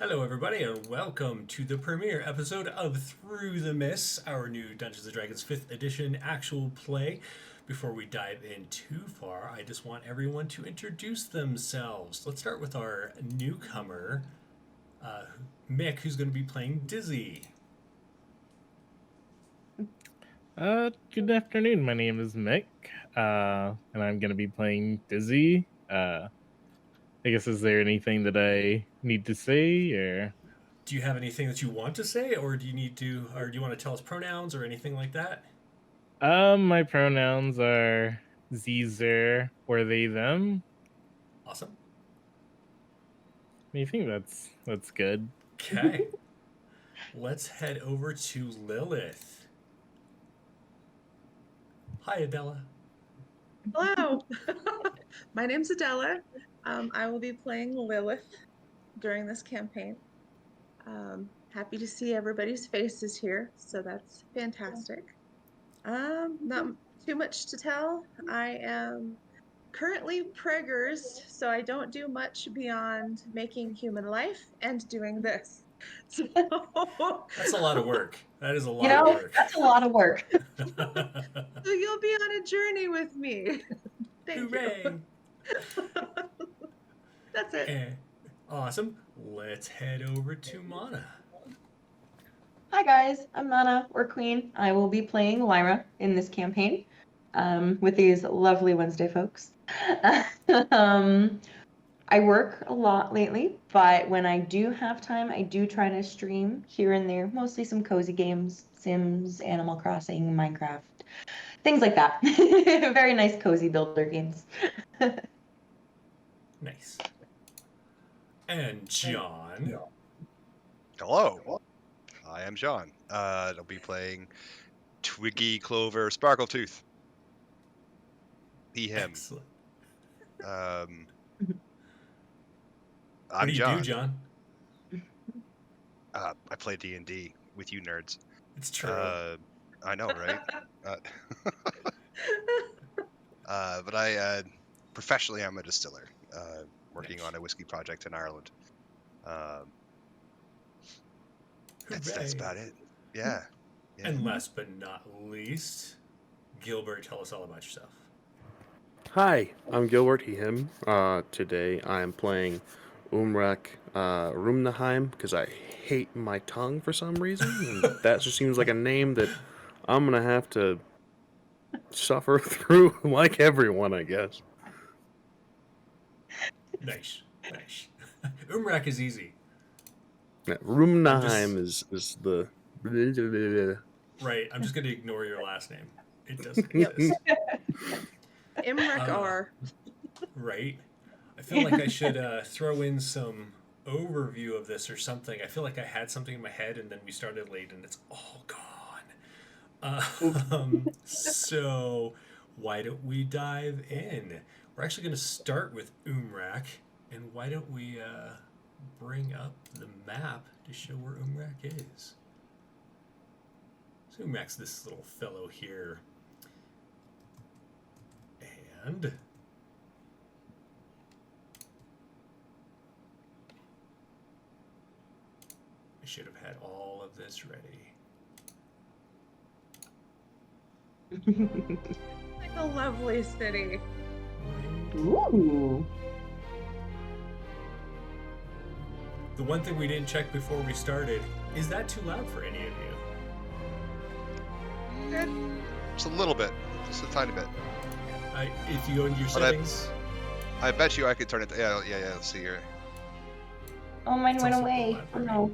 Hello, everybody, and welcome to the premiere episode of Through the Mists, our new Dungeons & Dragons 5th edition actual play. Before we dive in too far, I just want everyone to introduce themselves. Let's start with our newcomer, Mick, who's going to be playing Dizzy. Good afternoon. My name is Mick, and I'm going to be playing Dizzy. I guess, is there anything that I need to say, or? Do you have anything that you want to say, or do you want to tell us pronouns or anything like that? My pronouns are Zer, or they, them. Awesome. I think that's good. Okay. Let's head over to Lilith. Hi, Adela. Hello, my name's Adela. I will be playing Lilith during this campaign. Happy to see everybody's faces here, so that's fantastic. Not too much to tell. I am currently preggers, so I don't do much beyond making human life and doing this. So That's a lot of work. That is a lot of work. That's a lot of work. So you'll be on a journey with me. Thank Hooray! you. That's it. Awesome. Let's head over to Mana. Hi guys, I'm Mana, or Queen. I will be playing Lyra in this campaign with these lovely Wednesday folks. I work a lot lately, but when I do have time, I do try to stream here and there, mostly some cozy games, Sims, Animal Crossing, Minecraft, things like that. Very nice cozy builder games. Nice. And John. Hello, I am John. I'll be playing Twiggy Clover Sparkletooth. He, him. Excellent. I'm What do you John. do, John? I play D&D with you nerds. It's true. I know, right? But I professionally, I'm a distiller, working on a whiskey project in Ireland. That's about it. Yeah. And last but not least, Gilbert, tell us all about yourself. Hi, I'm Gilbert, he, him. Today I am playing Umrak Rumnaheim because I hate my tongue for some reason. And that just seems like a name that I'm going to have to suffer through like everyone, I guess. Nice. Umrak is easy. Yeah, Rumnaheim is the... Right, I'm just going to ignore your last name. It doesn't exist. Imrek R. Right? I feel like I should throw in some overview of this or something. I feel like I had something in my head and then we started late and it's all gone. So why don't we dive in? We're actually going to start with Umrak, and why don't we bring up the map to show where Umrak is. So Umrak's this little fellow here. And I should have had all of this ready. Like a lovely city. Ooh. The one thing we didn't check before we started, is that too loud for any of you? Good. Just a little bit, just a tiny bit. If you go into your settings... I bet you I could turn it. Yeah. Let's see here. Oh, mine It's went also away. live Oh for no.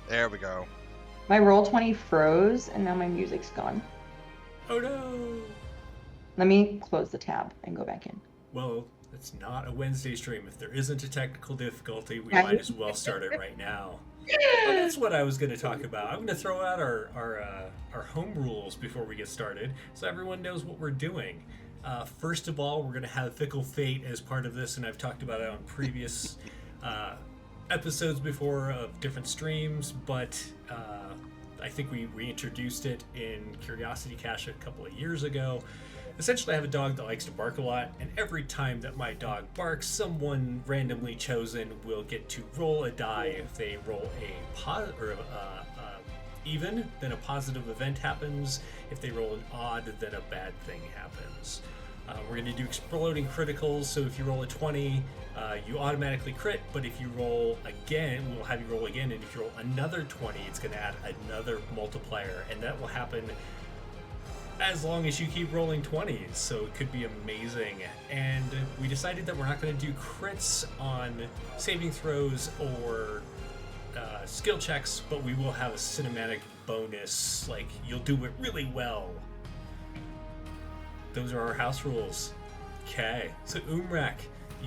There we go. My Roll20 froze, and now my music's gone. Oh no! Let me close the tab and go back in. Well, it's not a Wednesday stream. If there isn't a technical difficulty, we Right. might as well start it right now. Well, that's what I was going to talk about. I'm going to throw out our home rules before we get started, so everyone knows what we're doing. First of all, we're going to have Fickle Fate as part of this, and I've talked about it on previous episodes before of different streams, but I think we reintroduced it in Curiosity Cache a couple of years ago. Essentially, I have a dog that likes to bark a lot, and every time that my dog barks, someone randomly chosen will get to roll a die. If they roll even, then a positive event happens. If they roll an odd, then a bad thing happens. We're going to do exploding criticals, so if you roll a 20, you automatically crit, but if you roll again, we'll have you roll again, and if you roll another 20, it's going to add another multiplier, and that will happen as long as you keep rolling 20s, so it could be amazing. And we decided that we're not going to do crits on saving throws or skill checks, but we will have a cinematic bonus, like you'll do it really well. Those are our house rules. Okay, so Umrak,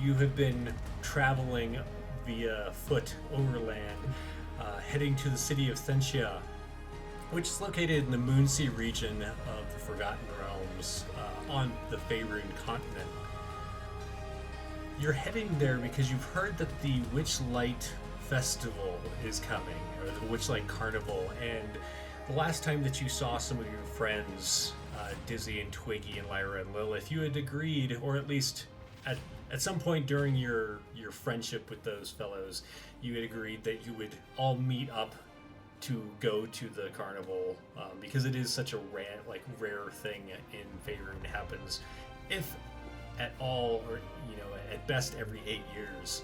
you have been traveling via foot overland, heading to the city of Thentia, which is located in the Moonsea region of the Forgotten Realms on the Faerun continent. You're heading there because you've heard that the Witchlight Festival is coming, or the Witchlight Carnival, and the last time that you saw some of your friends, Dizzy and Twiggy and Lyra and Lilith, you had agreed, or at least at some point during your friendship with those fellows, you had agreed that you would all meet up to go to the carnival, because it is such a rare thing in Faerun. Happens, if at all, or at best every 8 years.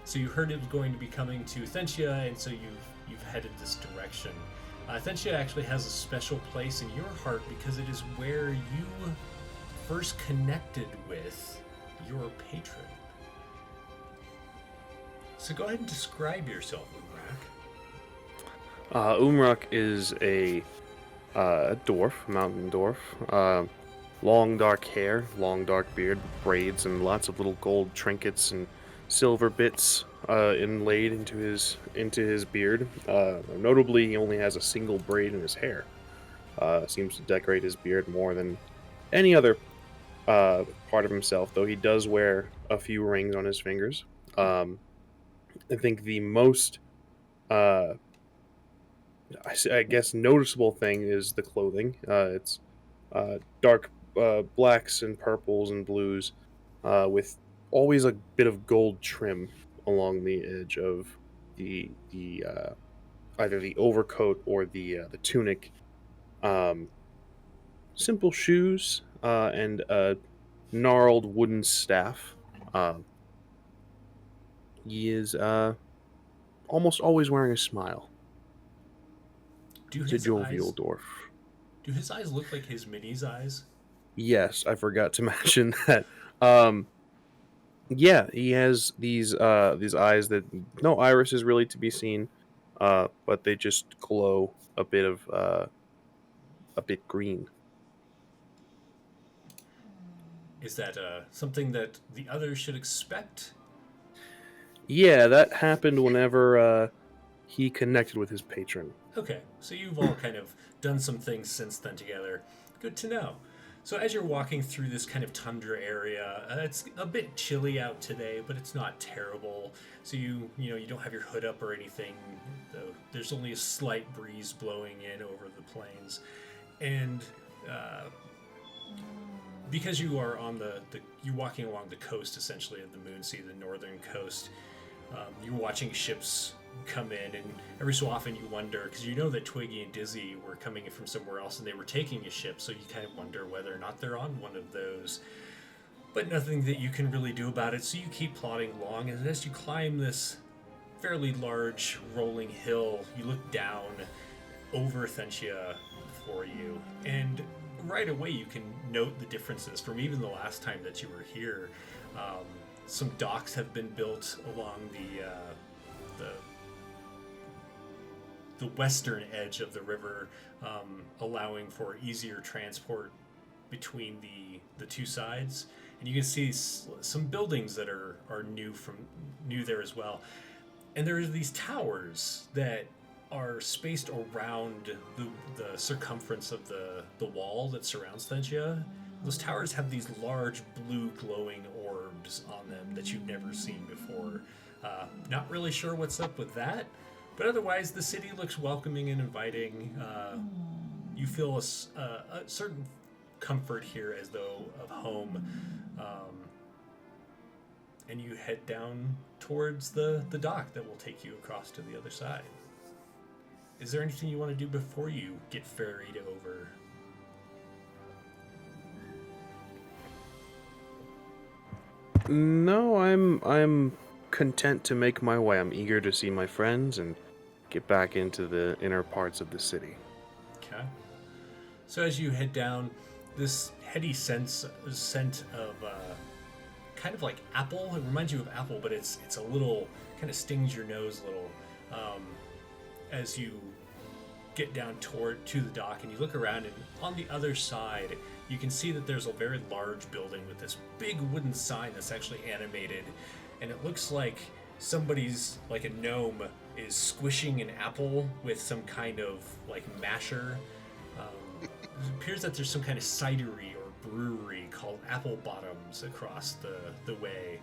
So you heard it was going to be coming to Thentia, and so you've headed this direction. Thentia actually has a special place in your heart because it is where you first connected with your patron. So go ahead and describe yourself, Umrak. Umrak is a dwarf, mountain dwarf. Long dark hair, long dark beard, braids, and lots of little gold trinkets and silver bits inlaid into his beard. Notably, he only has a single braid in his hair. Seems to decorate his beard more than any other part of himself, though he does wear a few rings on his fingers. I think the most, I guess, noticeable thing is the clothing. It's dark blacks and purples and blues, with always a bit of gold trim along the edge of the either the overcoat or the tunic. Simple shoes and a gnarled wooden staff. He is almost always wearing a smile. He's a jovial dwarf. Do his eyes look like his Minnie's eyes? Yes, I forgot to mention that. Yeah, he has these eyes that no iris is really to be seen, but they just glow a bit green. Is that something that the others should expect? Yeah, that happened whenever he connected with his patron. Okay, so you've all kind of done some things since then together. Good to know. So as you're walking through this kind of tundra area, it's a bit chilly out today, but it's not terrible. So you don't have your hood up or anything, though there's only a slight breeze blowing in over the plains. And because you are on you're walking along the coast, essentially, of the Moonsea, the northern coast, you're watching ships come in, and every so often you wonder, because you know that Twiggy and Dizzy were coming in from somewhere else and they were taking a ship, so you kind of wonder whether or not they're on one of those, but nothing that you can really do about it. So you keep plodding along, and as you climb this fairly large rolling hill, you look down over Thentia for you, and right away you can note the differences from even the last time that you were here. Some docks have been built along the western edge of the river, allowing for easier transport between the two sides. And you can see some buildings that are new there as well. And there are these towers that are spaced around the circumference of the wall that surrounds Thentia. Those towers have these large blue glowing orbs on them that you've never seen before. Not really sure what's up with that, But otherwise, the city looks welcoming and inviting. You feel a certain comfort here as though of home. And you head down towards the dock that will take you across to the other side. Is there anything you want to do before you get ferried over? No, I'm content to make my way. I'm eager to see my friends and get back into the inner parts of the city. Okay. So as you head down, this heady scent of kind of like apple. It reminds you of apple, but it's a little, kind of stings your nose a little. As you get down to the dock and you look around, and on the other side you can see that there's a very large building with this big wooden sign that's actually animated, and it looks like somebody's, like a gnome, is squishing an apple with some kind of like masher. It appears that there's some kind of cidery or brewery called Apple Bottoms across the way.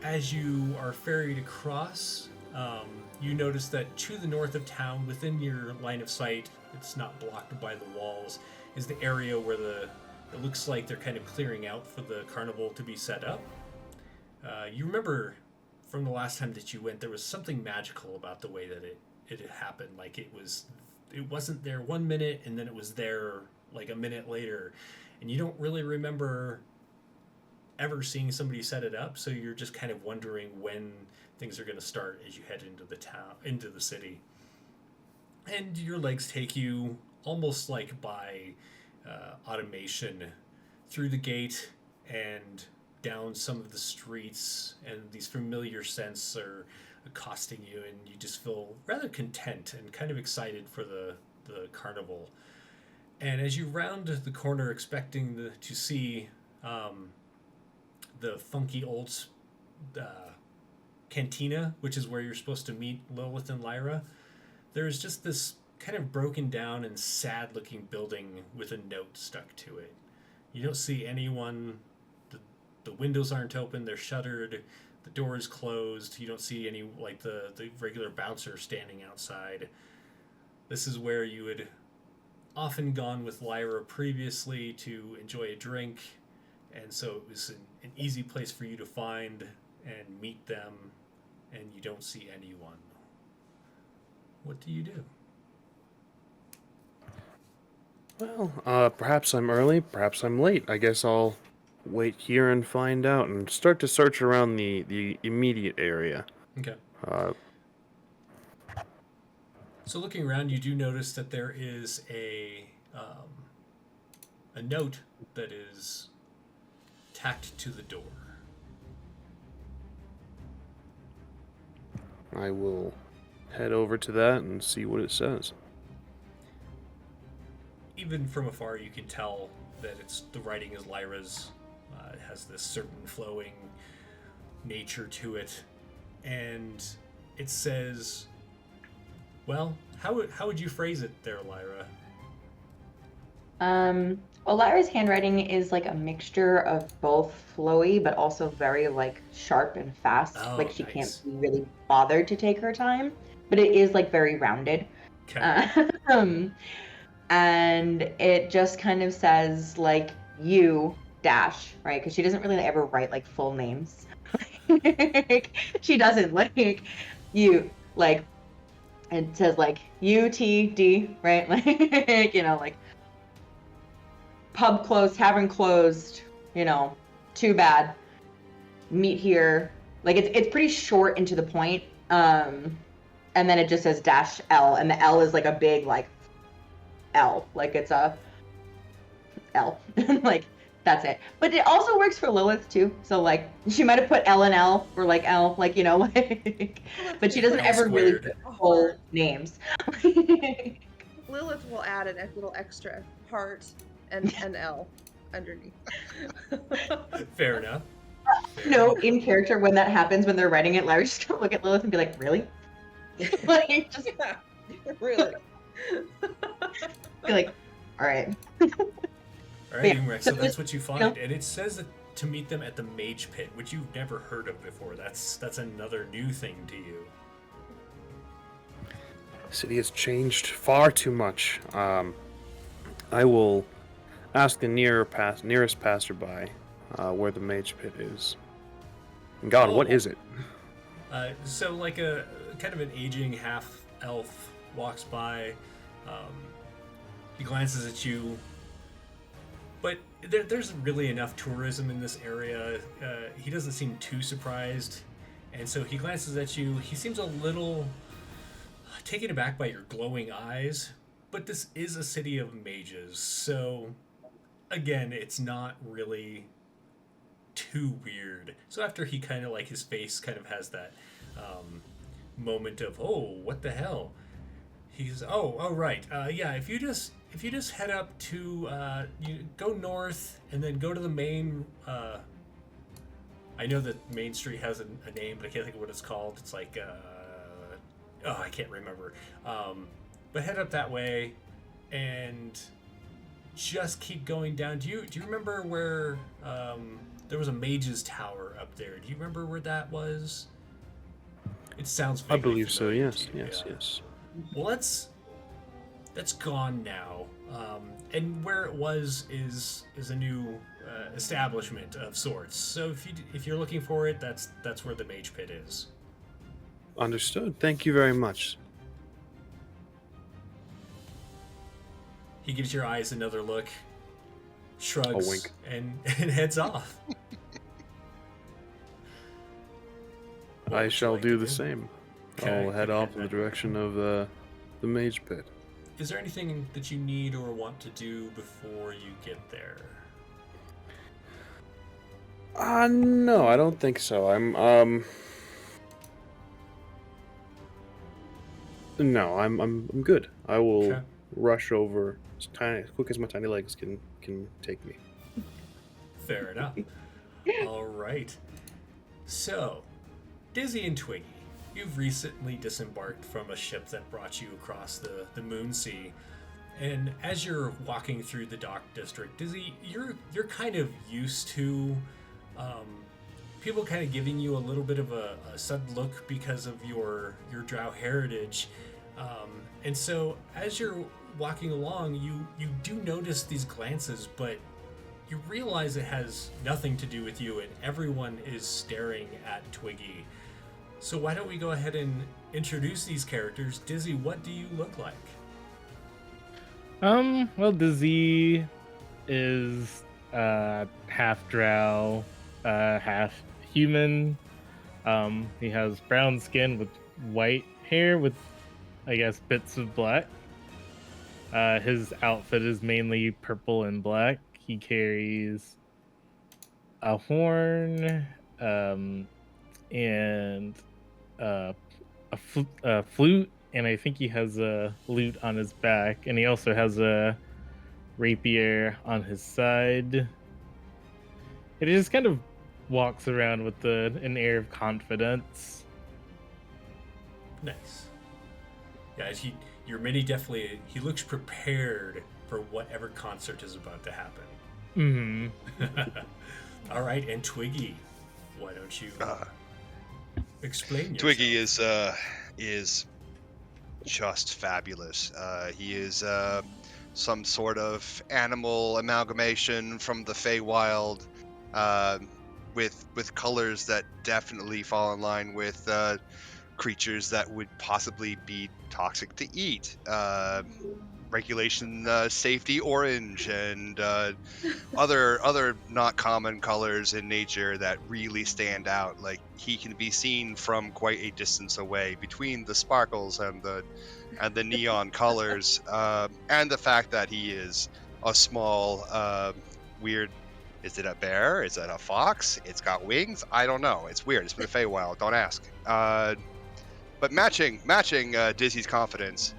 As you are ferried across, you notice that to the north of town, within your line of sight, it's not blocked by the walls, is the area where it looks like they're kind of clearing out for the carnival to be set up. You remember from the last time that you went, there was something magical about the way that it had happened. Like it wasn't there 1 minute and then it was there like a minute later, and you don't really remember ever seeing somebody set it up, so you're just kind of wondering when things are going to start as you head into the city. And your legs take you almost like by automation through the gate and down some of the streets, and these familiar scents are accosting you, and you just feel rather content and kind of excited for the carnival. And as you round the corner expecting to see the funky old cantina, which is where you're supposed to meet Lilith and Lyra, there's just this kind of broken down and sad looking building with a note stuck to it. You don't see anyone. The windows aren't open, they're shuttered, the door is closed. You don't see any, like, the regular bouncer standing outside. This is where you had often gone with Lyra previously to enjoy a drink, and so it was an easy place for you to find and meet them, and you don't see anyone. What do you do? Well, perhaps I'm early, perhaps I'm late. I guess I'll wait here and find out and start to search around the immediate area. Okay. So looking around, you do notice that there is a note that is tacked to the door. I will head over to that and see what it says. Even from afar, you can tell that the writing is Lyra's. It has this certain flowing nature to it, and it says, well, how would you phrase it there, Lyra? Well, Lyra's handwriting is like a mixture of both flowy but also very like sharp and fast. Oh, like she nice. can't be really bothered to take her time, but it is like very rounded. Okay. And it just kind of says like you dash, right? Because she doesn't really ever write like full names. She doesn't like you, like it says like UTD, right? Like, you know, like pub closed, tavern closed, you know, too bad. Meet here. Like it's pretty short and to the point. And then it just says dash L, and the L is like a big like L, like it's a L. Like that's it. But it also works for Lilith too. So like she might have put L and L or like L, like, you know, like, but she doesn't L ever really squared. put full names. Lilith will add a little extra heart and an L underneath. Fair enough. No, in character when that happens, when they're writing it, Larry's just gonna look at Lilith and be like, really? Like just Really? be like, all right. All right, Yeah. Umrek, so that's what you find. No. And it says that to meet them at the Mage Pit, which you've never heard of before. That's another new thing to you. The city has changed far too much. I will ask the nearest passerby where the Mage Pit is. And God, what is it? So like a kind of an aging half elf walks by. He glances at you, but there's really enough tourism in this area. He doesn't seem too surprised, and so he glances at you. He seems a little taken aback by your glowing eyes, but this is a city of mages, so again, it's not really too weird. So after he kind of like his face kind of has that moment of, oh, what the hell? He's oh right, yeah. If you just head up to you go north and then go to the main. I know that Main Street has a name, but I can't think of what it's called. It's like I can't remember. But head up that way and just keep going down. Do you remember where there was a mage's tower up there? Do you remember where that was? It sounds I vaguely believe so, familiar yes, to you, yes, yeah. yes. Well, that's gone now, and where it was is a new establishment of sorts. So if you're looking for it, that's where the Mage Pit is. Understood. Thank you very much. He gives your eyes another look, shrugs, A wink. and heads off. What I would you shall like do to the same. I'll head off in the direction of the Mage Pit. Is there anything that you need or want to do before you get there? No, I don't think so. No, I'm good. I will Okay. rush over as quick as my tiny legs can take me. Fair enough. All right. So, Dizzy and Twiggy, you've recently disembarked from a ship that brought you across the Moon Sea. And as you're walking through the dock district, Dizzy, you're kind of used to people kind of giving you a little bit of a sudden look because of your drow heritage. And so as you're walking along, you do notice these glances, but you realize it has nothing to do with you, and everyone is staring at Twiggy. So why don't we go ahead and introduce these characters? Dizzy, what do you look like? Well, Dizzy is half drow, half human. He has brown skin with white hair with, I guess, bits of black. His outfit is mainly purple and black. He carries a horn, and a flute, and I think he has a lute on his back, and he also has a rapier on his side. And he just kind of walks around with an air of confidence. Nice. Yeah, your mini definitely, he looks prepared for whatever concert is about to happen. Mm-hmm. All right, and Twiggy, why don't you explain yourself? Twiggy is just fabulous. He is some sort of animal amalgamation from the Feywild, with colors that definitely fall in line with creatures that would possibly be toxic to eat. Regulation safety orange and other not common colors in nature that really stand out. Like, he can be seen from quite a distance away between the sparkles and the neon colors, and the fact that he is a small weird. Is it a bear? Is it a fox? It's got wings. I don't know. It's weird. It's from the Feywild. Don't ask. But matching Dizzy's confidence.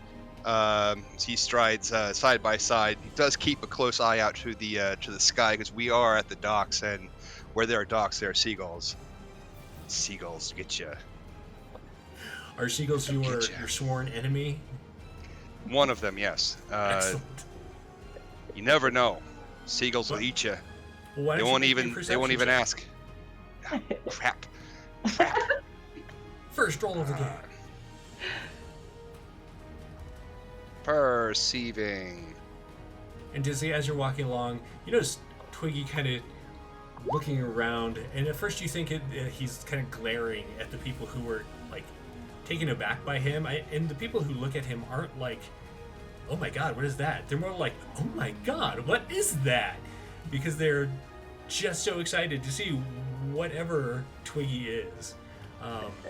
He strides side by side. He does keep a close eye out to the sky, because we are at the docks, and where there are docks, there are seagulls. Seagulls get you. Are seagulls your sworn enemy? One of them, yes. Excellent. You never know. Seagulls will eat you. Well, why They don't you won't make me a even. They perception won't even check? ask. Ah, crap. First roll of the game. Perceiving. And Dizzy, as you're walking along, you notice Twiggy kind of looking around, and at first you think he's kind of glaring at the people who were like taken aback by him. And the people who look at him aren't like, "Oh my God, what is that?" They're more like, "Oh my God, what is that?" Because they're just so excited to see whatever Twiggy is.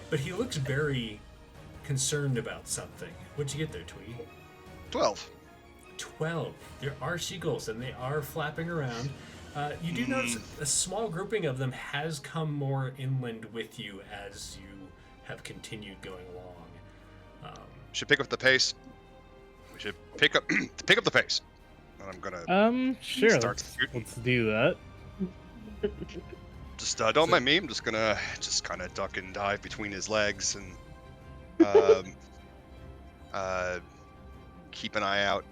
But he looks very concerned about something. What'd you get there, Twiggy? 12. 12. There are seagulls, and they are flapping around. You do notice a small grouping of them has come more inland with you as you have continued going along. Should pick up the pace. We should pick up the pace. And I'm gonna Sure. start shooting. Let's do that. Just don't mind me. I'm just gonna kind of duck and dive between his legs and keep an eye out.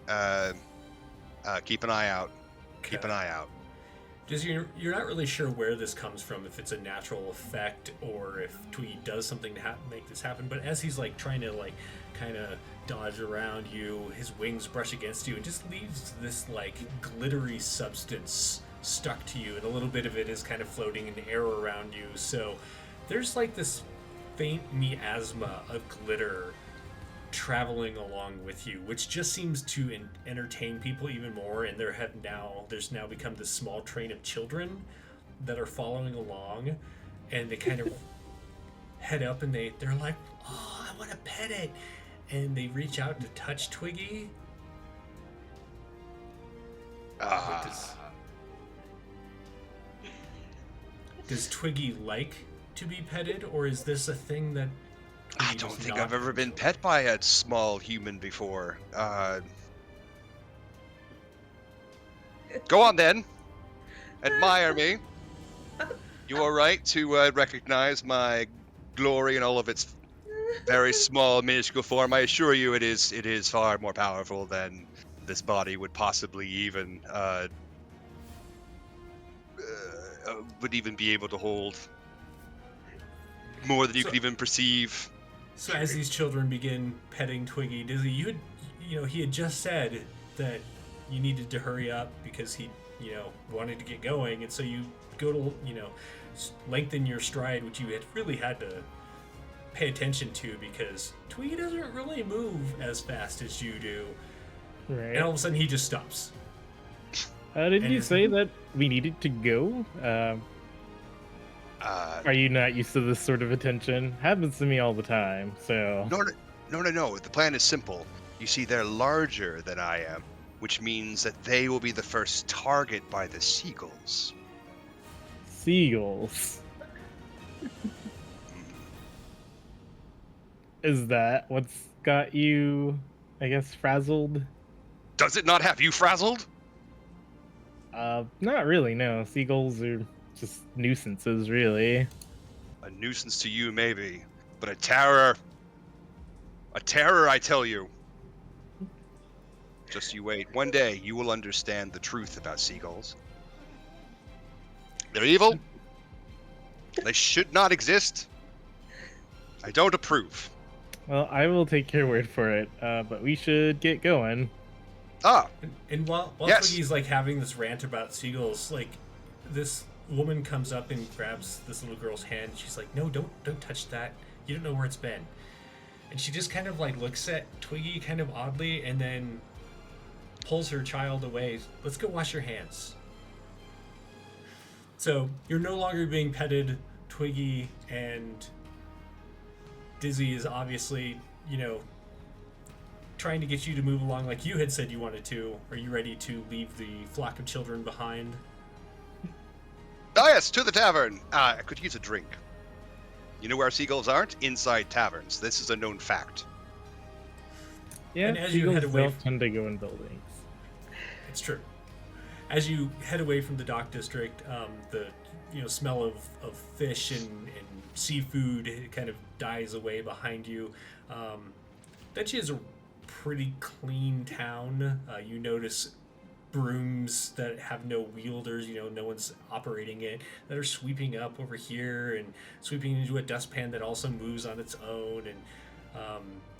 Keep an eye out. Keep an eye out. Just you're not really sure where this comes from, if it's a natural effect or if Twiggy does something to make this happen. But as he's like trying to like kind of dodge around you, his wings brush against you and just leaves this like glittery substance stuck to you, and a little bit of it is kind of floating in the air around you. So there's like this faint miasma of glitter traveling along with you, which just seems to entertain people even more. And there's now become this small train of children that are following along, and they kind of head up and they're like, "Oh, I want to pet it," and they reach out to touch Twiggy. Does Twiggy like to be petted, or is this a thing that I Twiggy don't does think not I've ever been pet by a small human before. Go on then. Admire me. You are right to recognize my glory in all of its very small, minuscule form. I assure you, it is far more powerful than this body would possibly even would even be able to hold. More than you could even perceive. So as these children begin petting Twiggy, Dizzy, he had just said that you needed to hurry up because he, wanted to get going, and so you go to, lengthen your stride, which you had really had to pay attention to because Twiggy doesn't really move as fast as you do. Right. And all of a sudden he just stops. Didn't you say that we needed to go? Are you not used to this sort of attention? Happens to me all the time, so... No. The plan is simple. You see, they're larger than I am, which means that they will be the first target by the seagulls. Seagulls. Is that what's got you, I guess, frazzled? Does it not have you frazzled? Not really, no. Seagulls are just nuisances, really. A nuisance to you, maybe, but a terror, I tell you. Just you wait. One day, you will understand the truth about seagulls. They're evil. They should not exist. I don't approve. Well, I will take your word for it, but we should get going. And while Yes. Twiggy's like having this rant about seagulls, like this woman comes up and grabs this little girl's hand. She's like, "No, don't touch that. You don't know where it's been." And she just kind of like looks at Twiggy kind of oddly and then pulls her child away. "Let's go wash your hands." So you're no longer being petted. Twiggy and Dizzy is obviously, trying to get you to move along like you had said you wanted to. Are you ready to leave the flock of children behind? Ah, yes, to the tavern. I could use a drink. You know where seagulls aren't? Inside taverns. This is a known fact. Yeah, And as you seagulls head away don't tend to go in buildings. It's true. As you head away from the dock district, the smell of fish and seafood kind of dies away behind you. Thentia is a pretty clean town. You notice brooms that have no wielders, no one's operating it, that are sweeping up over here and sweeping into a dustpan that also moves on its own. And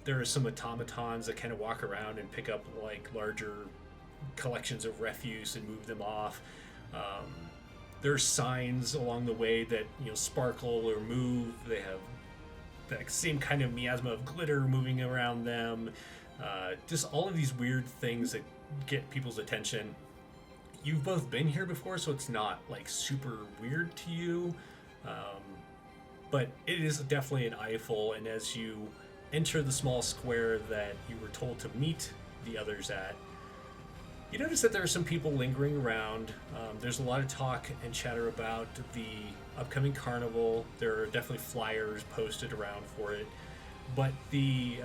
there are some automatons that kind of walk around and pick up like larger collections of refuse and move them off. There are signs along the way that sparkle or move. They have that same kind of miasma of glitter moving around them. Just all of these weird things that get people's attention. You've both been here before, so it's not like super weird to you, but it is definitely an eyeful. And as you enter the small square that you were told to meet the others at, you notice that there are some people lingering around. There's a lot of talk and chatter about the upcoming carnival. There are definitely flyers posted around for it, but the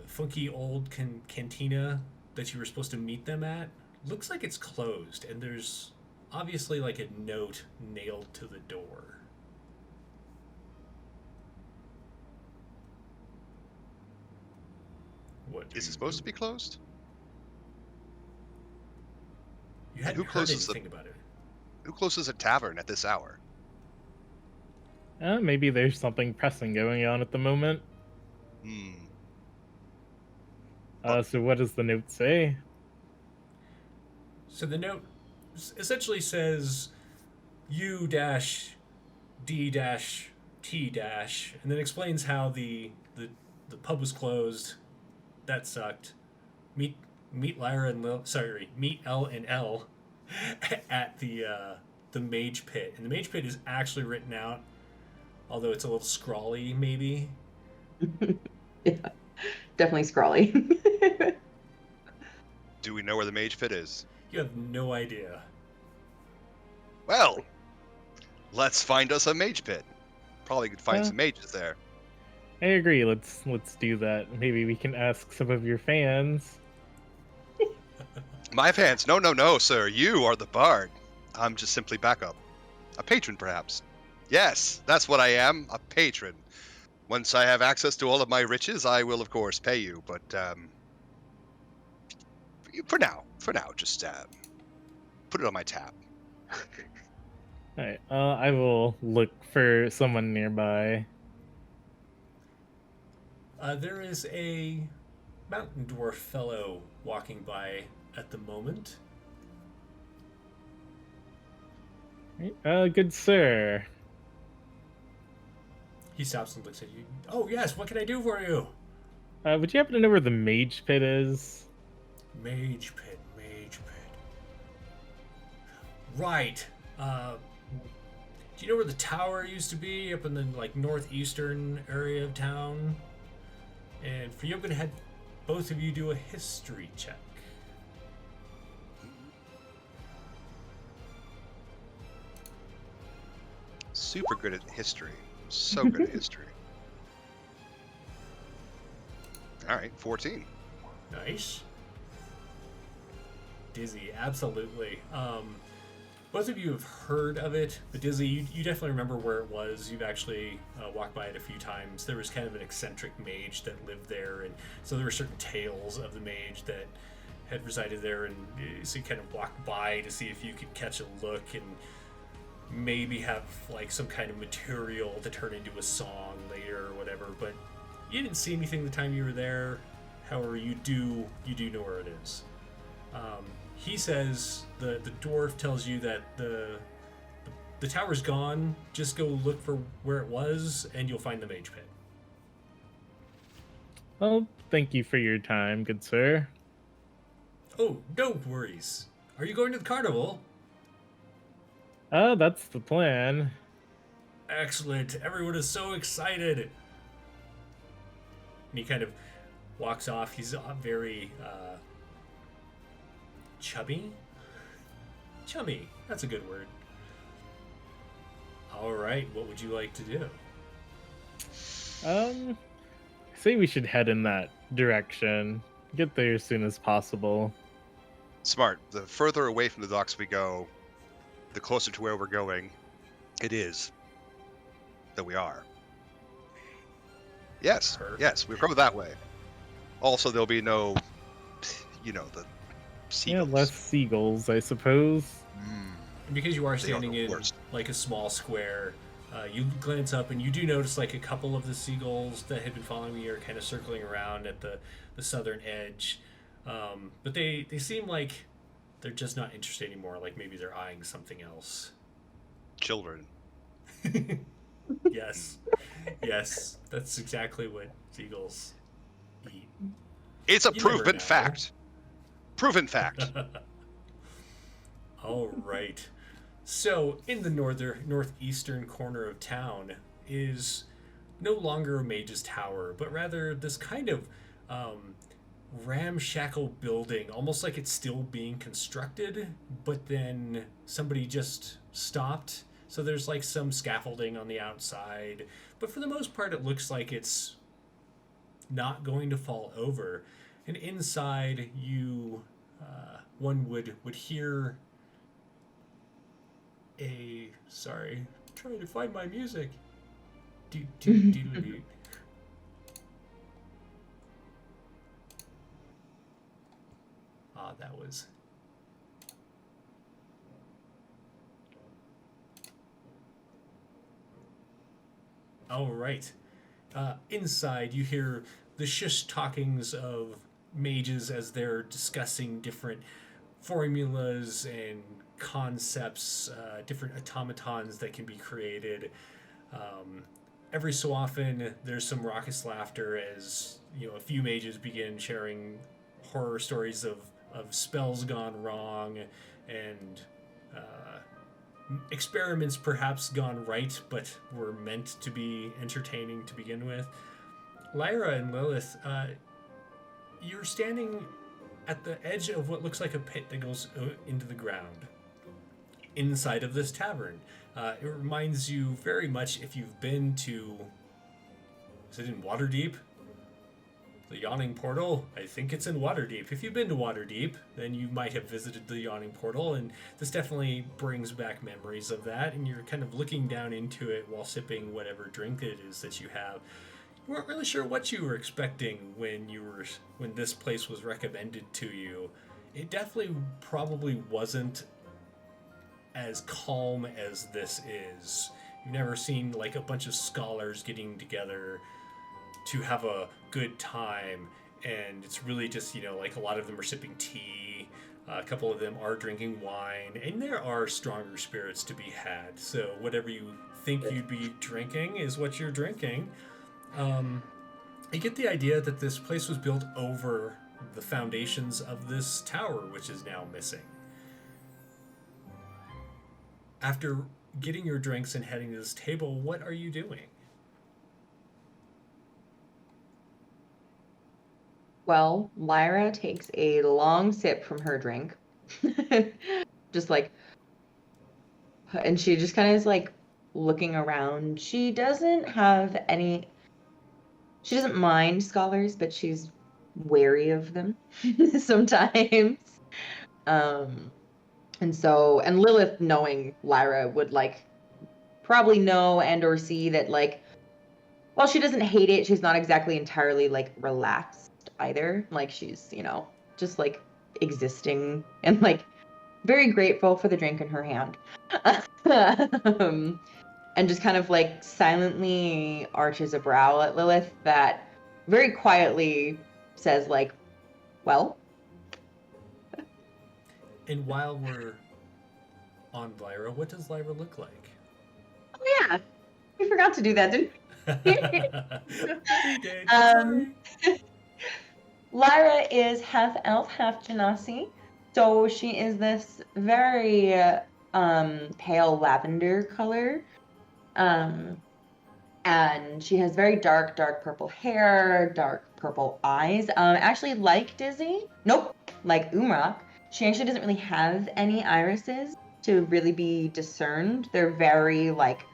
funky old cantina that you were supposed to meet them at looks like it's closed, and there's obviously like a note nailed to the door. What Is it supposed to be closed? You hadn't Who heard closes anything about it. Who closes a tavern at this hour? Maybe there's something pressing going on at the moment. So what does the note say? So the note essentially says U-D-T- and then explains how the pub was closed. That sucked. Meet Lyra and meet L and L at the mage pit. And the mage pit is actually written out, although it's a little scrawly maybe. Yeah, definitely scrawly. Do we know where the mage pit is? You have no idea. Well, let's find us a mage pit. Probably could find some mages there. I agree. Let's do that. Maybe we can ask some of your fans. My fans? No, sir. You are the bard. I'm just simply backup. A patron, perhaps. Yes, that's what I am, a patron. Once I have access to all of my riches, I will, of course, pay you. But for now, just put it on my tab. All right. I will look for someone nearby. There is a mountain dwarf fellow walking by at the moment. Good sir. He stops and looks at you. Oh yes, what can I do for you? Would you happen to know where the mage pit is? Mage pit. Right. Do you know where the tower used to be? Up in the northeastern area of town? And for you, I'm gonna have both of you do a history check. Super good at history. So good at history. All right, 14. Nice. Dizzy, absolutely. Both of you have heard of it, but Dizzy, you definitely remember where it was. You've actually walked by it a few times. There was kind of an eccentric mage that lived there, and so there were certain tales of the mage that had resided there, and so you kind of walked by to see if you could catch a look and maybe have some kind of material to turn into a song later or whatever, but you didn't see anything the time you were there. However, you do know where it is. He says the dwarf tells you that the tower's gone. Just go look for where it was, and you'll find the mage pit. Well, thank you for your time, good sir. Oh, no worries. Are you going to the carnival? That's the plan. Excellent. Everyone is so excited. And he kind of walks off. He's very chubby. Chummy. That's a good word. All right. What would you like to do? I say we should head in that direction. Get there as soon as possible. Smart. The further away from the docks we go, the closer to where we're going it is that we are. Yes, Perfect. yes, we'll go that way. Also, there'll be no, the seagulls. less seagulls, I suppose. And because you are They are standing the in worst. like a small square, you glance up and you do notice like a couple of the seagulls that had been following you are kind of circling around at the southern edge. But they seem like they're just not interested anymore. Like maybe they're eyeing something else. Children. Yes. Yes. That's exactly what seagulls eat. It's a You never proven know. fact. Proven fact. All right. So, in the northeastern corner of town is no longer a mage's tower, but rather this kind of ramshackle building, almost like it's still being constructed, but then somebody just stopped. So there's like some scaffolding on the outside, but for the most part, it looks like it's not going to fall over. And inside, one would hear a trying to find my music. Do do do do do. Ah, that was. All right. Inside, you hear the shush talkings of mages as they're discussing different formulas and concepts, different automatons that can be created. Every so often, there's some raucous laughter as a few mages begin sharing horror stories of spells gone wrong and experiments perhaps gone right, but were meant to be entertaining to begin with. Lyra and Lilith, you're standing at the edge of what looks like a pit that goes into the ground inside of this tavern. It reminds you very much if you've been to, is it in Waterdeep? The Yawning Portal? I think it's in Waterdeep. If you've been to Waterdeep, then you might have visited the Yawning Portal, and this definitely brings back memories of that, and you're kind of looking down into it while sipping whatever drink it is that you have. You weren't really sure what you were expecting when this place was recommended to you. It definitely probably wasn't as calm as this is. You've never seen like a bunch of scholars getting together to have a good time, and it's really just like a lot of them are sipping tea, a couple of them are drinking wine, and there are stronger spirits to be had. So whatever you think you'd be drinking is what you're drinking. You get the idea that this place was built over the foundations of this tower, which is now missing. After getting your drinks and heading to this table, what are you doing? Well, Lyra takes a long sip from her drink. Just like, and she just kind of is like looking around. She doesn't mind scholars, but she's wary of them sometimes. And Lilith, knowing Lyra, would like probably know and or see that like, while she doesn't hate it, she's not exactly entirely like relaxed either. Like she's, just like existing and like very grateful for the drink in her hand. And just kind of like silently arches a brow at Lilith that very quietly says like, well. And while we're on Lyra, what does Lyra look like? Oh yeah, we forgot to do that, didn't we? We did. Sorry. Lyra is half elf, half genasi. So she is this very pale lavender color. And she has very dark purple hair, dark purple eyes. Actually, like Dizzy, like Umrak, she actually doesn't really have any irises to really be discerned. They're very like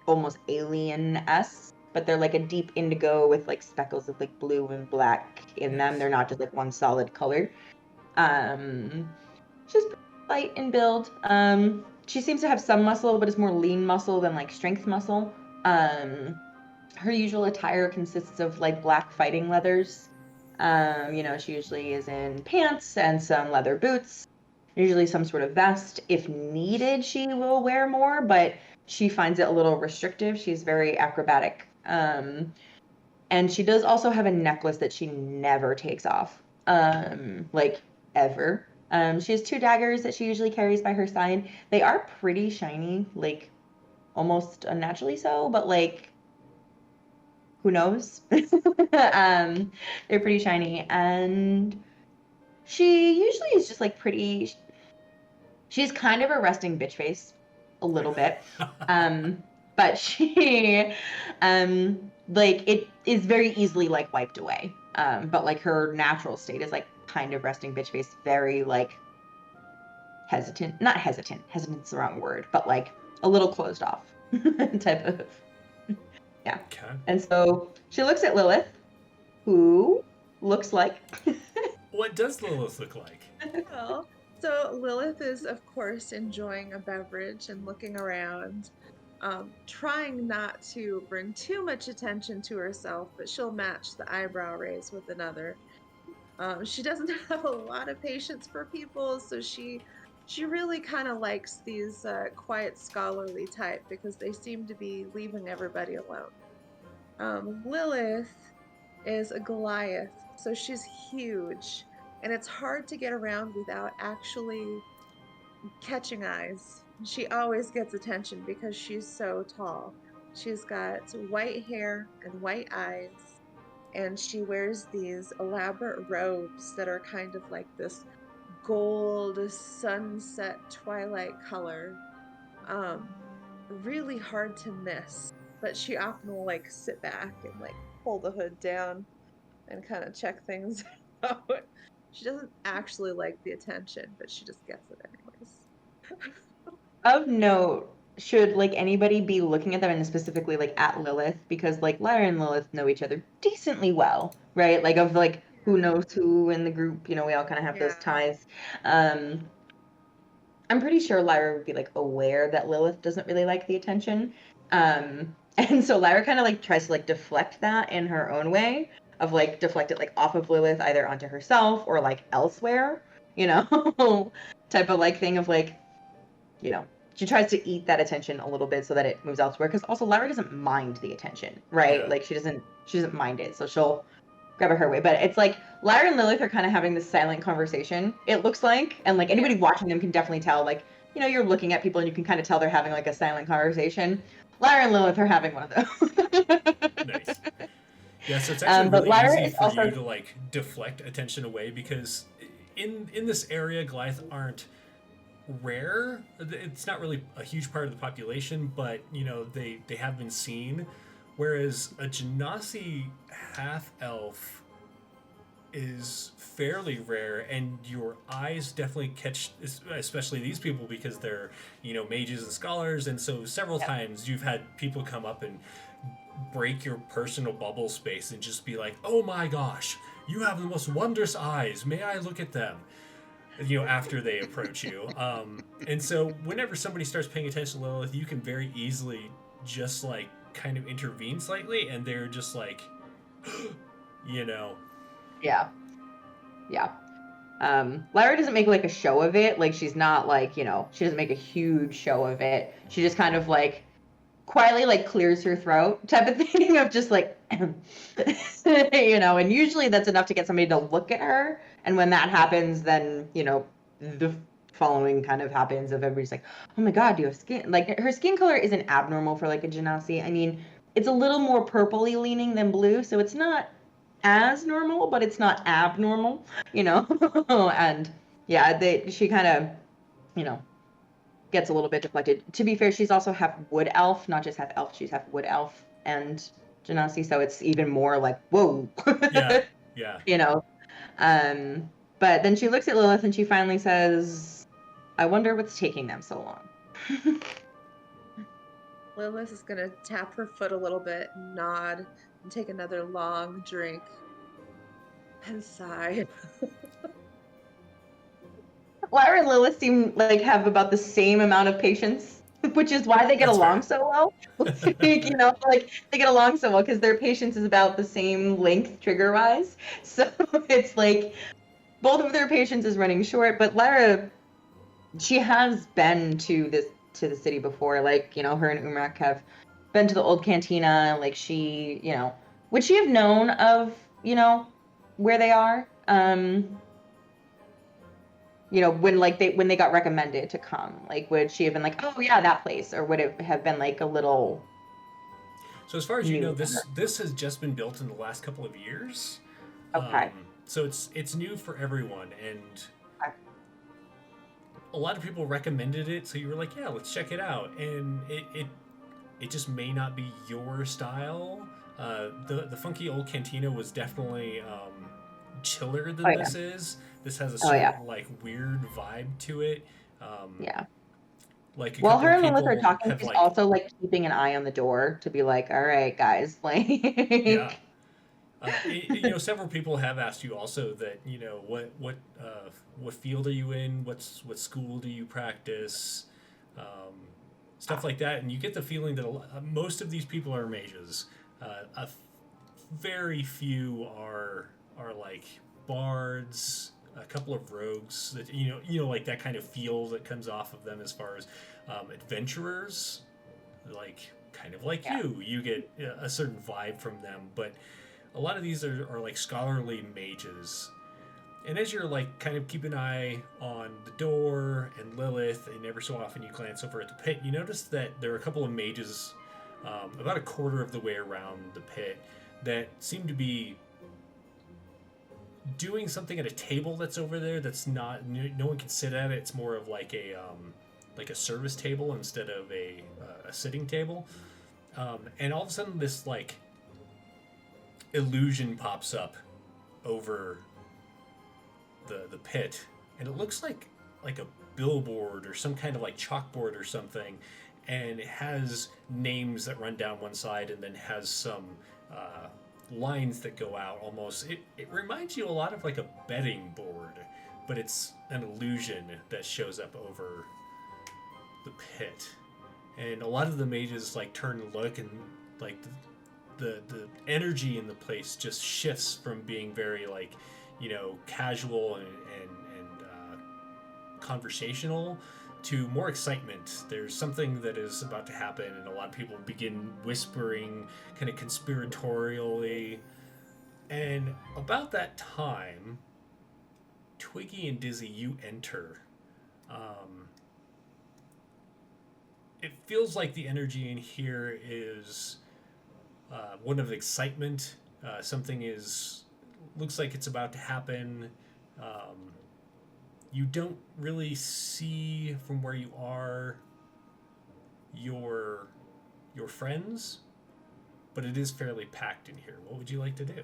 almost alien-esque, but they're like a deep indigo with like speckles of like blue and black in them. They're not just like one solid color. She's light in build. She seems to have some muscle, but it's more lean muscle than like strength muscle. Her usual attire consists of like black fighting leathers, She usually is in pants and some leather boots, usually some sort of vest. If needed, she will wear more, but she finds it a little restrictive. She's very acrobatic. And she does also have a necklace that she never takes off, like ever. She has 2 daggers that she usually carries by her side. They are pretty shiny, like almost unnaturally so, but like, who knows? They're pretty shiny, and she usually is just like pretty. She's kind of a resting bitch face, a little bit. But she, like, it is very easily like wiped away. But like her natural state is like kind of resting bitch face, very like hesitant, not hesitant, hesitant's the wrong word, but like a little closed off type of, yeah. Okay. And so she looks at Lilith, who looks like. What does Lilith look like? Well, so Lilith is, of course, enjoying a beverage and looking around, trying not to bring too much attention to herself, but she'll match the eyebrow raise with another. She doesn't have a lot of patience for people, so she really kind of likes these quiet, scholarly type because they seem to be leaving everybody alone. Lilith is a Goliath, so she's huge, and it's hard to get around without actually catching eyes. She always gets attention because she's so tall. She's got white hair and white eyes, and she wears these elaborate robes that are kind of like this gold sunset twilight color. Really hard to miss, but she often will like sit back and like pull the hood down and kind of check things out. She doesn't actually like the attention, but she just gets it anyways. Of note, should like anybody be looking at them, and specifically like at Lilith, because like Lyra and Lilith know each other decently well, right? Like of like who knows who in the group, we all kind of have those ties. I'm pretty sure Lyra would be like aware that Lilith doesn't really like the attention. And so Lyra kind of like tries to like deflect that in her own way, of like deflect it like off of Lilith, either onto herself or like elsewhere, type of like thing of like, she tries to eat that attention a little bit so that it moves elsewhere. Because also Lyra doesn't mind the attention, right? Yeah. Like she doesn't mind it, so she'll grab it her way. But it's like Lyra and Lilith are kind of having this silent conversation, it looks like, and like anybody watching them can definitely tell, like, you're looking at people and you can kind of tell they're having like a silent conversation. Lyra and Lilith are having one of those. Nice. Yeah, so it's actually but really Lyra easy is for also- you to like deflect attention away because in this area, Goliath aren't rare. It's not really a huge part of the population, but they have been seen. Whereas a Genasi half elf is fairly rare, and your eyes definitely catch, especially these people, because they're mages and scholars, and so several times you've had people come up and break your personal bubble space and just be like, "Oh my gosh, you have the most wondrous eyes. May I look at them?" After they approach you. And so whenever somebody starts paying attention to Lilith, you can very easily just like kind of intervene slightly, and they're just like, Yeah. Lyra doesn't make like a show of it. Like she's not like, she doesn't make a huge show of it. She just kind of like quietly like clears her throat type of thing of just like, and usually that's enough to get somebody to look at her. And when that happens, then, the following kind of happens of everybody's like, "Oh my God, do you have skin?" Like her skin color isn't abnormal for like a Genasi. I mean, it's a little more purpley leaning than blue. So it's not as normal, but it's not abnormal, and yeah, she kind of, gets a little bit deflected. To be fair, she's also half wood elf, not just half elf. She's half wood elf and Genasi, so it's even more like, whoa. yeah. But then she looks at Lilith and she finally says, "I wonder what's taking them so long." Lilith is gonna tap her foot a little bit, nod, and take another long drink, and sigh. Lyra and Lilith seem like have about the same amount of patience which is why they get That's along fair. so well. You know, like they get along so well because their patience is about the same length trigger wise. So it's like both of their patience is running short. But Lyra, she has been to the city before. Like, you know, her and Umrak have been to the old cantina. Like she, you know, would she have known of, you know, where they are? You know, when they got recommended to come, like would she have been like, oh yeah, that place, or would it have been like a little So as far as you know, new? this has just been built in the last couple of years. Okay. So it's new for everyone, and Okay. a lot of people recommended it. So you were like, yeah, let's check it out, and it just may not be your style. The funky old cantina was definitely chiller than Oh yeah. this is. This has a Oh yeah. certain like weird vibe to it. Yeah. Like a While couple her of and Lilith are people talking, have she's like, also like keeping an eye on the door to be like, all right, guys, yeah. like You know, several people have asked you also that, you know, what field are you in? What school do you practice? Stuff like that, and you get the feeling that most of these people are mages. Very few are like bards. A couple of rogues that like that kind of feel that comes off of them as far as adventurers, like kind of like Yeah. you get a certain vibe from them, but a lot of these are like scholarly mages. And as you're like kind of keep an eye on the door and Lilith, and every so often you glance over at the pit, you notice that there are a couple of mages about a quarter of the way around the pit that seem to be doing something at a table that's over there that's not, no one can sit at it. It's more of like a service table instead of a sitting table. And all of a sudden this like illusion pops up over the pit, and it looks like a billboard or some kind of like chalkboard or something, and it has names that run down one side and then has some lines that go out almost. It reminds you a lot of like a betting board, but it's an illusion that shows up over the pit. And a lot of the mages like turn and look, and like the energy in the place just shifts from being very like, you know, casual and conversational to more excitement. There's something that is about to happen, and a lot of people begin whispering kind of conspiratorially. And about that time, Twiggy and Dizzy, you enter. It feels like the energy in here is one of excitement. Something looks like it's about to happen. You don't really see from where you are your friends, but it is fairly packed in here. What would you like to do?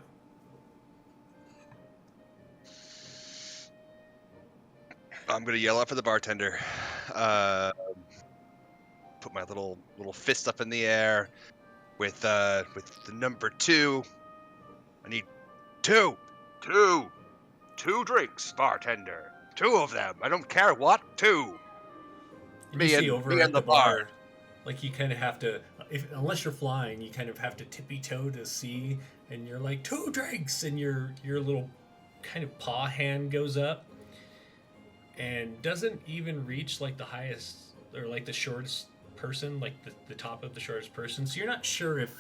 I'm gonna yell out for the bartender. Put my little fist up in the air with the number 2. I need two drinks, bartender. 2 of them. I don't care what. 2. And you see over at the bar, like you kind of have to, unless you're flying, you kind of have to tippy toe to see, and you're like 2 drinks, and your little kind of paw hand goes up, and doesn't even reach like the highest or like the shortest person, like the top of the shortest person. So you're not sure if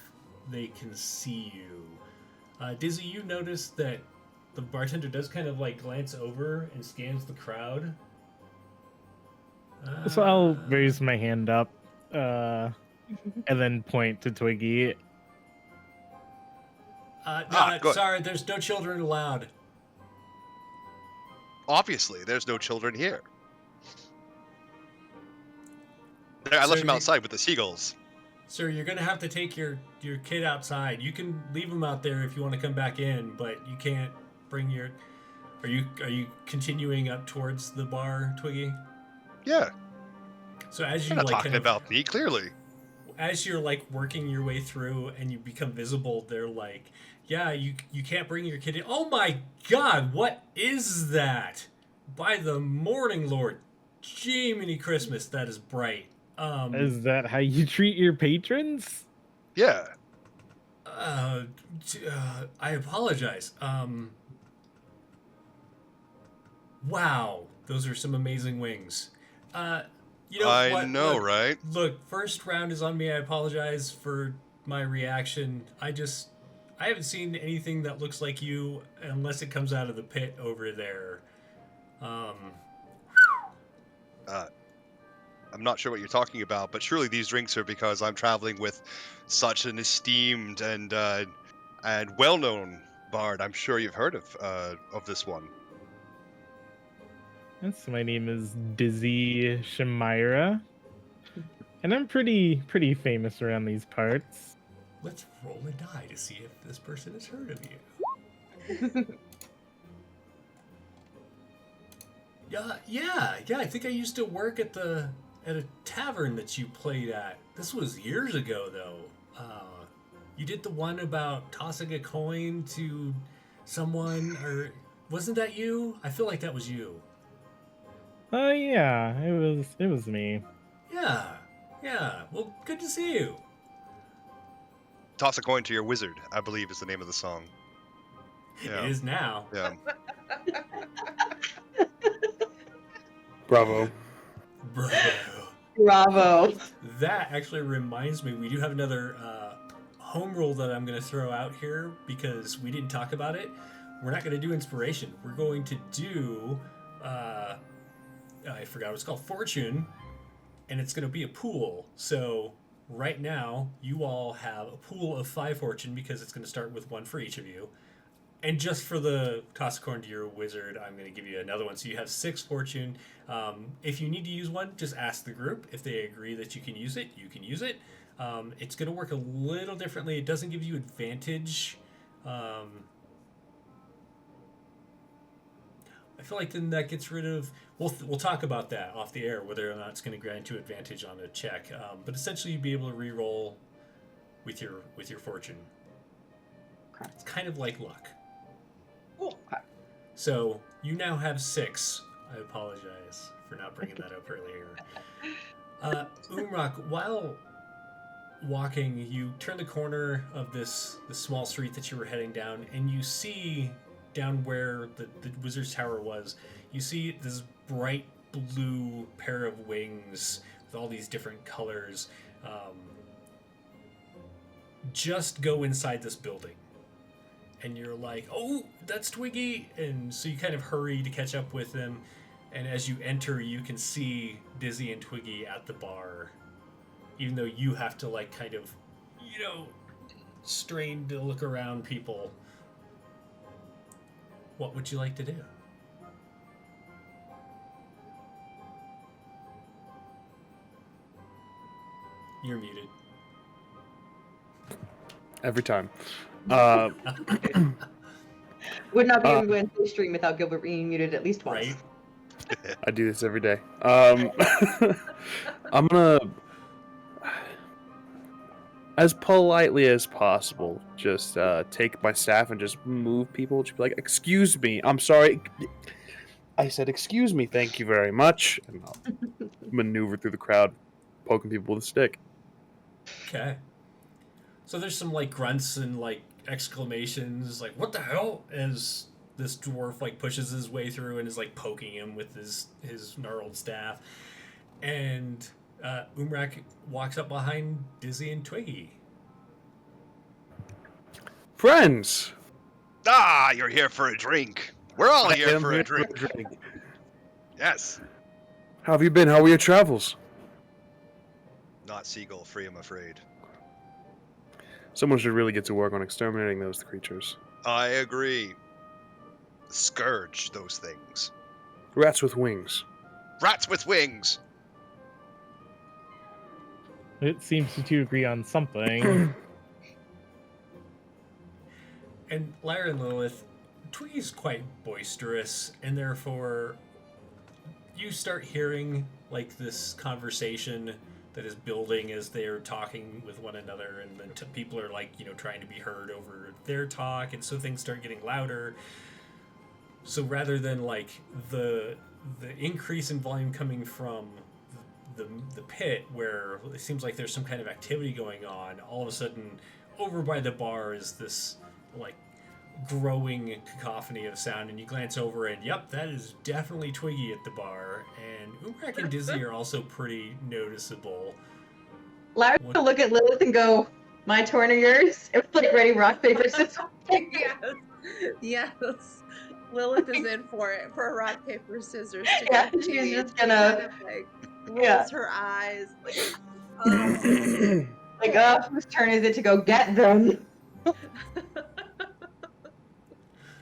they can see you. Dizzy, you notice that the bartender does kind of like glance over and scans the crowd. So I'll raise my hand up and then point to Twiggy. Good. Sorry, there's no children allowed. Obviously, there's no children here. I left him outside with the seagulls. Sir, you're gonna have to take your kid outside. You can leave him out there if you want to come back in, but you can't bring your. Are you continuing up towards the bar, Twiggy? Yeah. So as you You're not like talking about me, clearly. as you're like working your way through and you become visible, they're like, yeah, you can't bring your kid in. Oh my God, what is that? By the morning, Lord, Jiminy Christmas, that is bright. Is that how you treat your patrons? Yeah. I apologize. Wow, those are some amazing wings. You know I what? know, Look, right? Look, first round is on me. I apologize for my reaction. I haven't seen anything that looks like you unless it comes out of the pit over there. I'm not sure what you're talking about, but surely these drinks are because I'm traveling with such an esteemed and well-known bard. I'm sure you've heard of this one. Yes, my name is Dizzy Shamira, and I'm pretty famous around these parts. Let's roll a die to see if this person has heard of you. Yeah. I think I used to work at a tavern that you played at. This was years ago, though. You did the one about tossing a coin to someone, or wasn't that you? I feel like that was you. Oh yeah, it was me. Yeah. Well, good to see you. Toss a coin to your wizard, I believe is the name of the song. Yeah. It is now. Yeah. Bravo. Bravo. That actually reminds me, we do have another home rule that I'm going to throw out here because we didn't talk about it. We're not going to do inspiration. We're going to do, I forgot what it's called, fortune, and it's going to be a pool. So right now, you all have a pool of 5 fortune because it's going to start with 1 for each of you. And just for the toss a coin to your wizard, I'm going to give you another one. So you have 6 fortune. If you need to use one, just ask the group. If they agree that you can use it, you can use it. It's going to work a little differently. It doesn't give you advantage. I feel like then that gets rid of... We'll talk about that off the air, whether or not it's going to grant you advantage on a check. But essentially, you'd be able to re-roll with your fortune. It's kind of like luck. Cool. So you now have 6. I apologize for not bringing that up earlier. Umrak, while walking, you turn the corner of this small street that you were heading down, and you see down where the wizard's tower was, you see this bright blue pair of wings with all these different colors. Just go inside this building. And you're like, oh, that's Twiggy. And so you kind of hurry to catch up with them. And as you enter, you can see Dizzy and Twiggy at the bar. Even though you have to, like, kind of, strain to look around people. What would you like to do? You're muted. Every time. Would not be a Wednesday stream without Gilbert being muted at least once. Right? I do this every day. I'm gonna, as politely as possible, just take my staff and just move people. Just be like, "Excuse me, I'm sorry." I said, "Excuse me, thank you very much," and I'll maneuver through the crowd, poking people with a stick. Okay. So there's some, like, grunts and, like, exclamations, like, what the hell? As this dwarf, like, pushes his way through and is, like, poking him with his gnarled staff. And Umrak walks up behind Dizzy and Twiggy. Friends! Ah, you're here for a drink. We're all here for a drink. Yes. How have you been? How were your travels? Not seagull free, I'm afraid. Someone should really get to work on exterminating those creatures. I agree. Scourge those things. Rats with wings. Rats with wings! It seems you two agree on something. And Lyra and Lilith, Twiggy's quite boisterous, and therefore you start hearing, like, this conversation that is building as they're talking with one another, and then people are, like, trying to be heard over their talk, and so things start getting louder. So rather than, like, the increase in volume coming from the pit where it seems like there's some kind of activity going on. All of a sudden, over by the bar is this like growing cacophony of sound, and you glance over, and yep, that is definitely Twiggy at the bar. And Umrak and Dizzy are also pretty noticeable. Lyra What- will look at Lilith and go, "My turn or yours?" It was like ready rock paper scissors. Yes. Yes. Lilith is in for it, for a rock, paper, scissors to Yeah, compete. she's just Kind gonna of like rolls yeah. her eyes. Like, oh. like, whose turn is it to go get them? All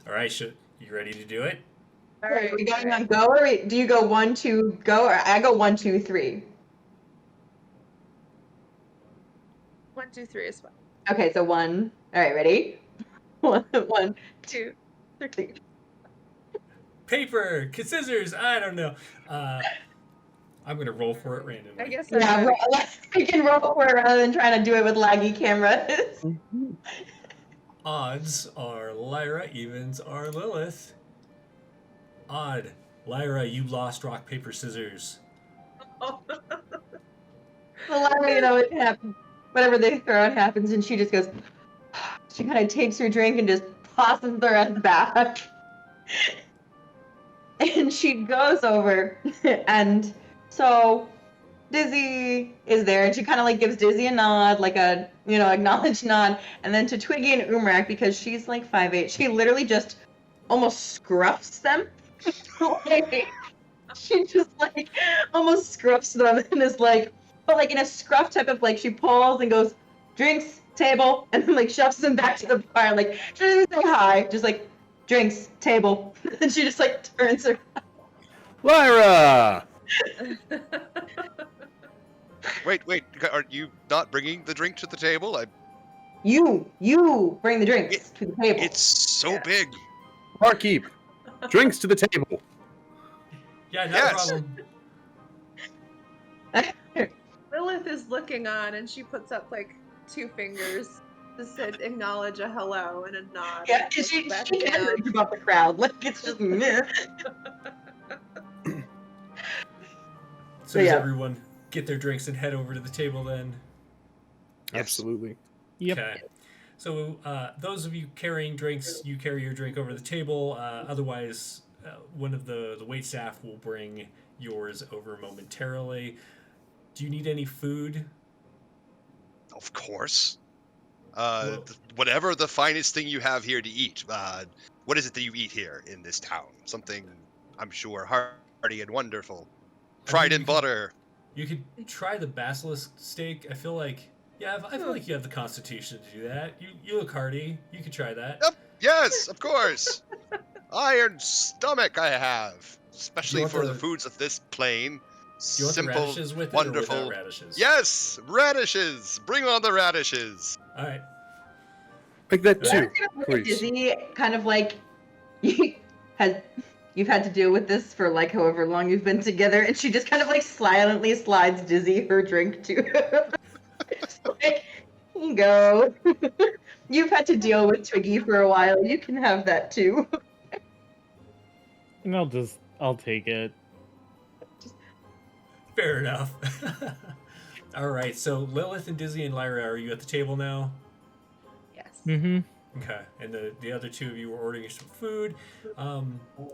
right, you ready to do it? All Are right. we going on go, or do you go 1, 2, go, or I go 1, 2, 3? 1, 2, 3 is fine. Okay, so 1. All right, ready? 1, 2, 3. Paper, scissors. I don't know. I'm gonna roll for it randomly. I guess Yeah, we can roll for it rather than trying to do it with laggy cameras. Odds are Lyra, evens are Lilith. Odd, Lyra, you lost rock, paper, scissors. Oh. So Lyra, you know, it happens. Whatever they throw out happens, and she just goes. She kind of takes her drink and just tosses the rest back. And she goes over, and so Dizzy is there, and she kind of like gives Dizzy a nod, like a, you know, acknowledged nod, and then to Twiggy and Umrak, because she's like 5'8", she literally just almost scruffs them. Like, she just like almost scruffs them and is like, but like in a scruff type of like, she pulls and goes, drinks, table, and then like shoves them back to the bar, like she doesn't say hi, just like drinks, table, and she just like turns her. Lyra! Wait, are you not bringing the drink to the table? You bring the drinks to the table. It's so Yeah. big. Barkeep! Drinks to the table! Yeah, not Yes. a problem. Lilith is looking on, and she puts up like 2 fingers to acknowledge a hello and a nod. Yeah, and she looks back can't down. read about the crowd. Like it's just meh. So does yeah. everyone get their drinks and head over to the table then? Yes. Absolutely. Yep. Okay. So those of you carrying drinks, you carry your drink over the table. Otherwise, one of the wait staff will bring yours over momentarily. Do you need any food? Of course. Well- Whatever the finest thing you have here to eat. What is it that you eat here in this town? Something, I'm sure, hearty and wonderful. Fried in butter. You could try the basilisk steak. I feel like, I feel like you have the constitution to do that. You look hearty. You could try that. Yep. Yes, of course. Iron stomach I have, especially want for the the- foods of this plane. Do you want Simple, the radishes with it or wonderful. without radishes? Yes, radishes. Bring on the radishes. All right. Like that Yeah. too, Look at please. Dizzy, kind of like you've had to deal with this for like however long you've been together, and she just kind of like silently slides Dizzy her drink to her. It's like, here you go. You've had to deal with Twiggy for a while. You can have that too. And I'll take it. Fair enough. All right. So Lilith and Dizzy and Lyra, are you at the table now? Yes. Mm-hmm. Okay. And the other two of you were ordering some food.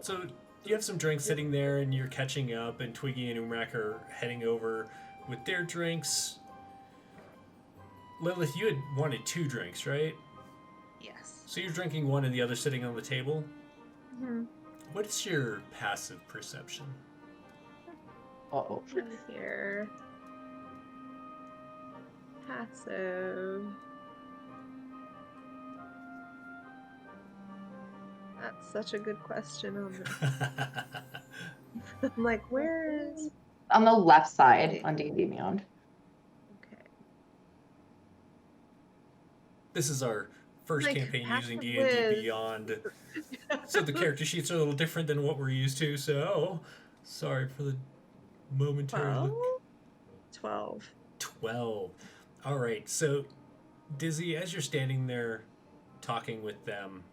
So you have some drinks sitting there, and you're catching up. And Twiggy and Umrak are heading over with their drinks. Lilith, you had wanted 2 drinks, right? Yes. So you're drinking one, and the other sitting on the table. Mm-hmm. What is your passive perception? Oh. Here. Passive. That's such a good question on this. I'm like, where is? On the left side on D&D Beyond. Okay. This is our first Like, campaign using passive D&D whiz. Beyond. So the character sheets are a little different than what we're used to, so sorry for the momentary 12? look. 12. 12. All right, so Dizzy, as you're standing there talking with them,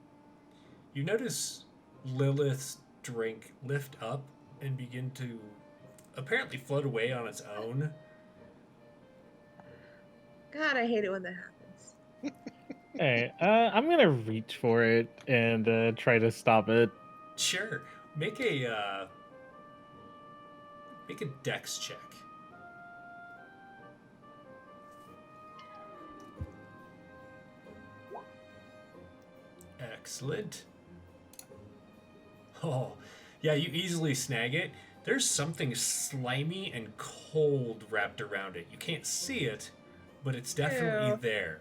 you notice Lilith's drink lift up and begin to apparently float away on its own. God, I hate it when that happens. Alright, I'm gonna reach for it and try to stop it. Sure. Make a dex check. Excellent. Oh, yeah, you easily snag it. There's something slimy and cold wrapped around it. You can't see it, but it's definitely Ew. there.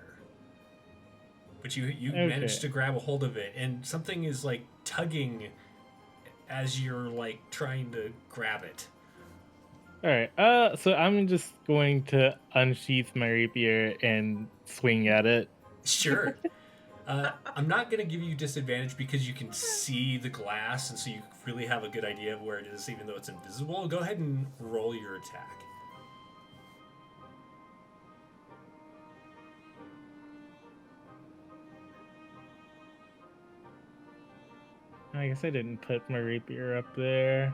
But you Okay. managed to grab a hold of it, and something is like tugging as you're like trying to grab it. Alright, so I'm just going to unsheath my rapier and swing at it. Sure. I'm not going to give you disadvantage because you can see the glass, and so you really have a good idea of where it is, even though it's invisible. Go ahead and roll your attack. I guess I didn't put my rapier up there.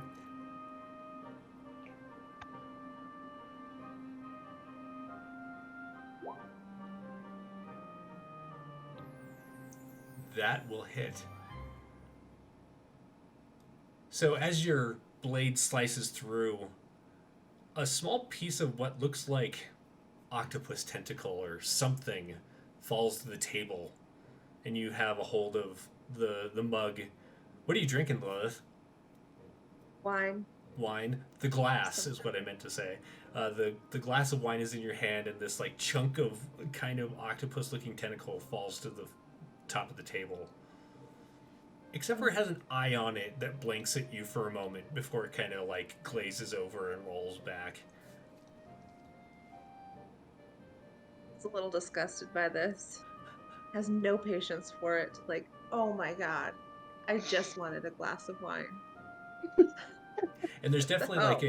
That will hit. So as your blade slices through, a small piece of what looks like octopus tentacle or something falls to the table, and you have a hold of the mug. What are you drinking, Lilith? Wine. Wine. The glass is what I meant to say. The glass of wine is in your hand, and this like chunk of kind of octopus-looking tentacle falls to the top of the table. Except for it has an eye on it that blinks at you for a moment before it kind of like glazes over and rolls back. It's a little disgusted by this. Has no patience for it. Like, oh my god, I just wanted a glass of wine. And there's definitely Oh. like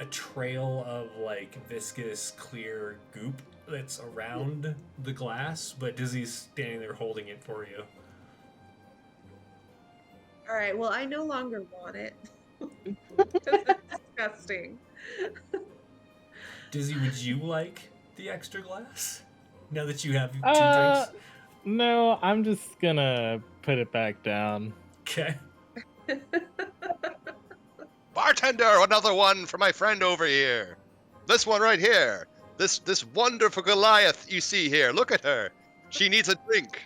a trail of like viscous clear goop that's around the glass, but Dizzy's standing there holding it for you. All right, well, I no longer want it. Because it's disgusting. Dizzy, would you like the extra glass? Now that you have two Uh, drinks? no, I'm just gonna put it back down. Okay. Bartender, another one for my friend over here. This one right here. This wonderful Goliath you see here. Look at her. She needs a drink.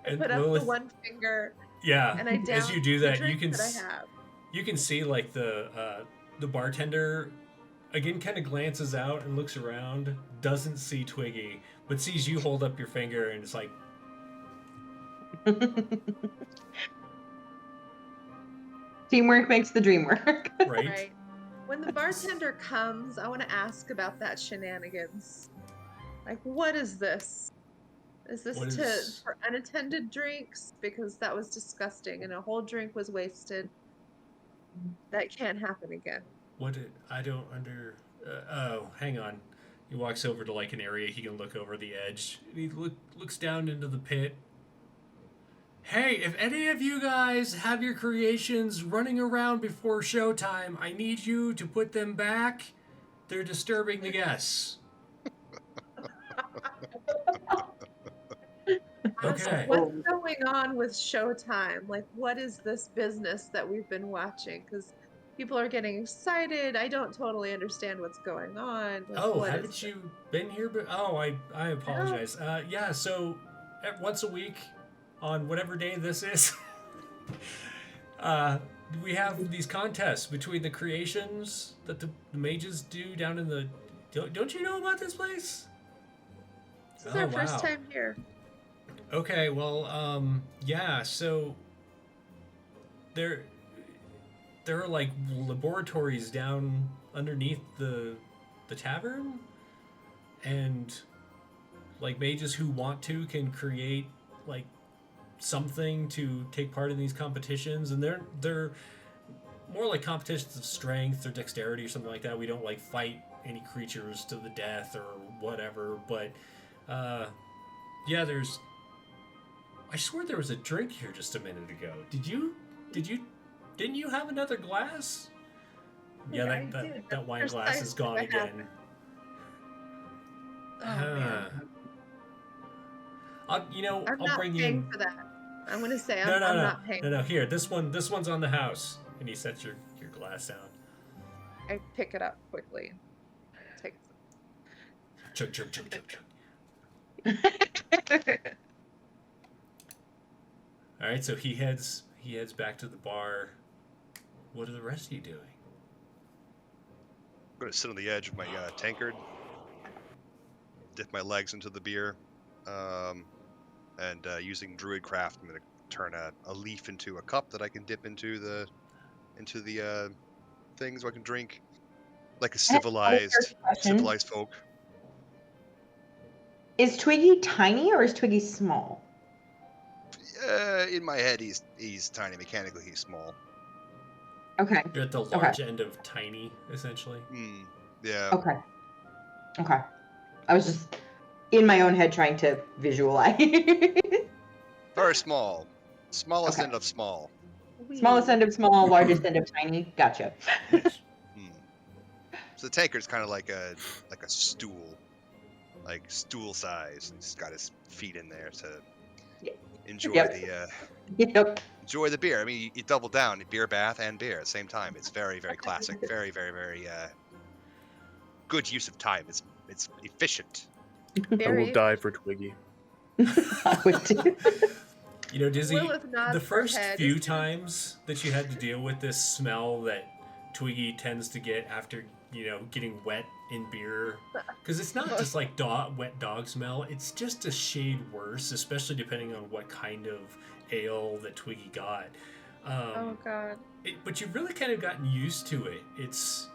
I And put up Lilith, the one finger yeah, and I down as you do the that, drink that I have. you can see like the bartender again kind of glances out and looks around, doesn't see Twiggy, but sees you hold up your finger and it's like, Teamwork makes the dream work. right? Right. When the bartender comes, I want to ask about that shenanigans. Like, what is this? Is this What to is- for unattended drinks? Because that was disgusting, and a whole drink was wasted. That can't happen again. I don't oh, hang on. He walks over to like an area he can look over the edge. And he looks down into the pit. Hey, if any of you guys have your creations running around before showtime, I need you to put them back. They're disturbing the guests. Okay. What's going on with Showtime? Like, what is this business that we've been watching? Because people are getting excited. I don't totally understand what's going on. Like, Oh, what is haven't you been here? But I apologize. Yeah. So, once a week, on whatever day this is, we have these contests between the creations that the mages do down in the. Don't you know about this place? This is our first time here. Okay, well, yeah, so there are like laboratories down underneath the tavern, and like mages who want to can create like something to take part in these competitions, and they're more like competitions of strength or dexterity or something like that. We don't like fight any creatures to the death or whatever, but yeah, I swear there was a drink here just a minute ago. Didn't you have another glass? Yeah, I that did. that wine First glass time is gone that again. happened. Oh man, I'm I'll not bring paying you. for that. I'm gonna say No, no, I'm no, not paying. no, no. Here, this one's on the house, and he sets your glass down. I pick it up quickly. Take Chug, chug, chug, chug, chug. it. All right, so he heads back to the bar. What are the rest of you doing? I'm gonna sit on the edge of my tankard, dip my legs into the beer, and using Druidcraft, I'm gonna turn a leaf into a cup that I can dip into the thing, so I can drink like a civilized folk. Is Twiggy tiny or is Twiggy small? In my head, he's tiny. Mechanically, he's small. Okay. You're at the large end of tiny, essentially. Yeah. Okay. I was just in my own head trying to visualize. Very small. Smallest Okay. end of small. Smallest end of small, largest end of tiny. Gotcha. Yes. So the tankard's kind of like a stool, like stool size. He's got his feet in there to enjoy enjoy the beer. I mean, you double down, beer bath and beer at the same time. It's very, very classic. Very, very, very good use of time. It's efficient. I will die for Twiggy. I would too. Dizzy, Lilith nods the her first head. few times that you had to deal with this smell that Twiggy tends to get after, getting wet in beer, because it's not just like wet dog smell, it's just a shade worse, especially depending on what kind of ale that Twiggy got. Oh god. But you've really kind of gotten used to it. It's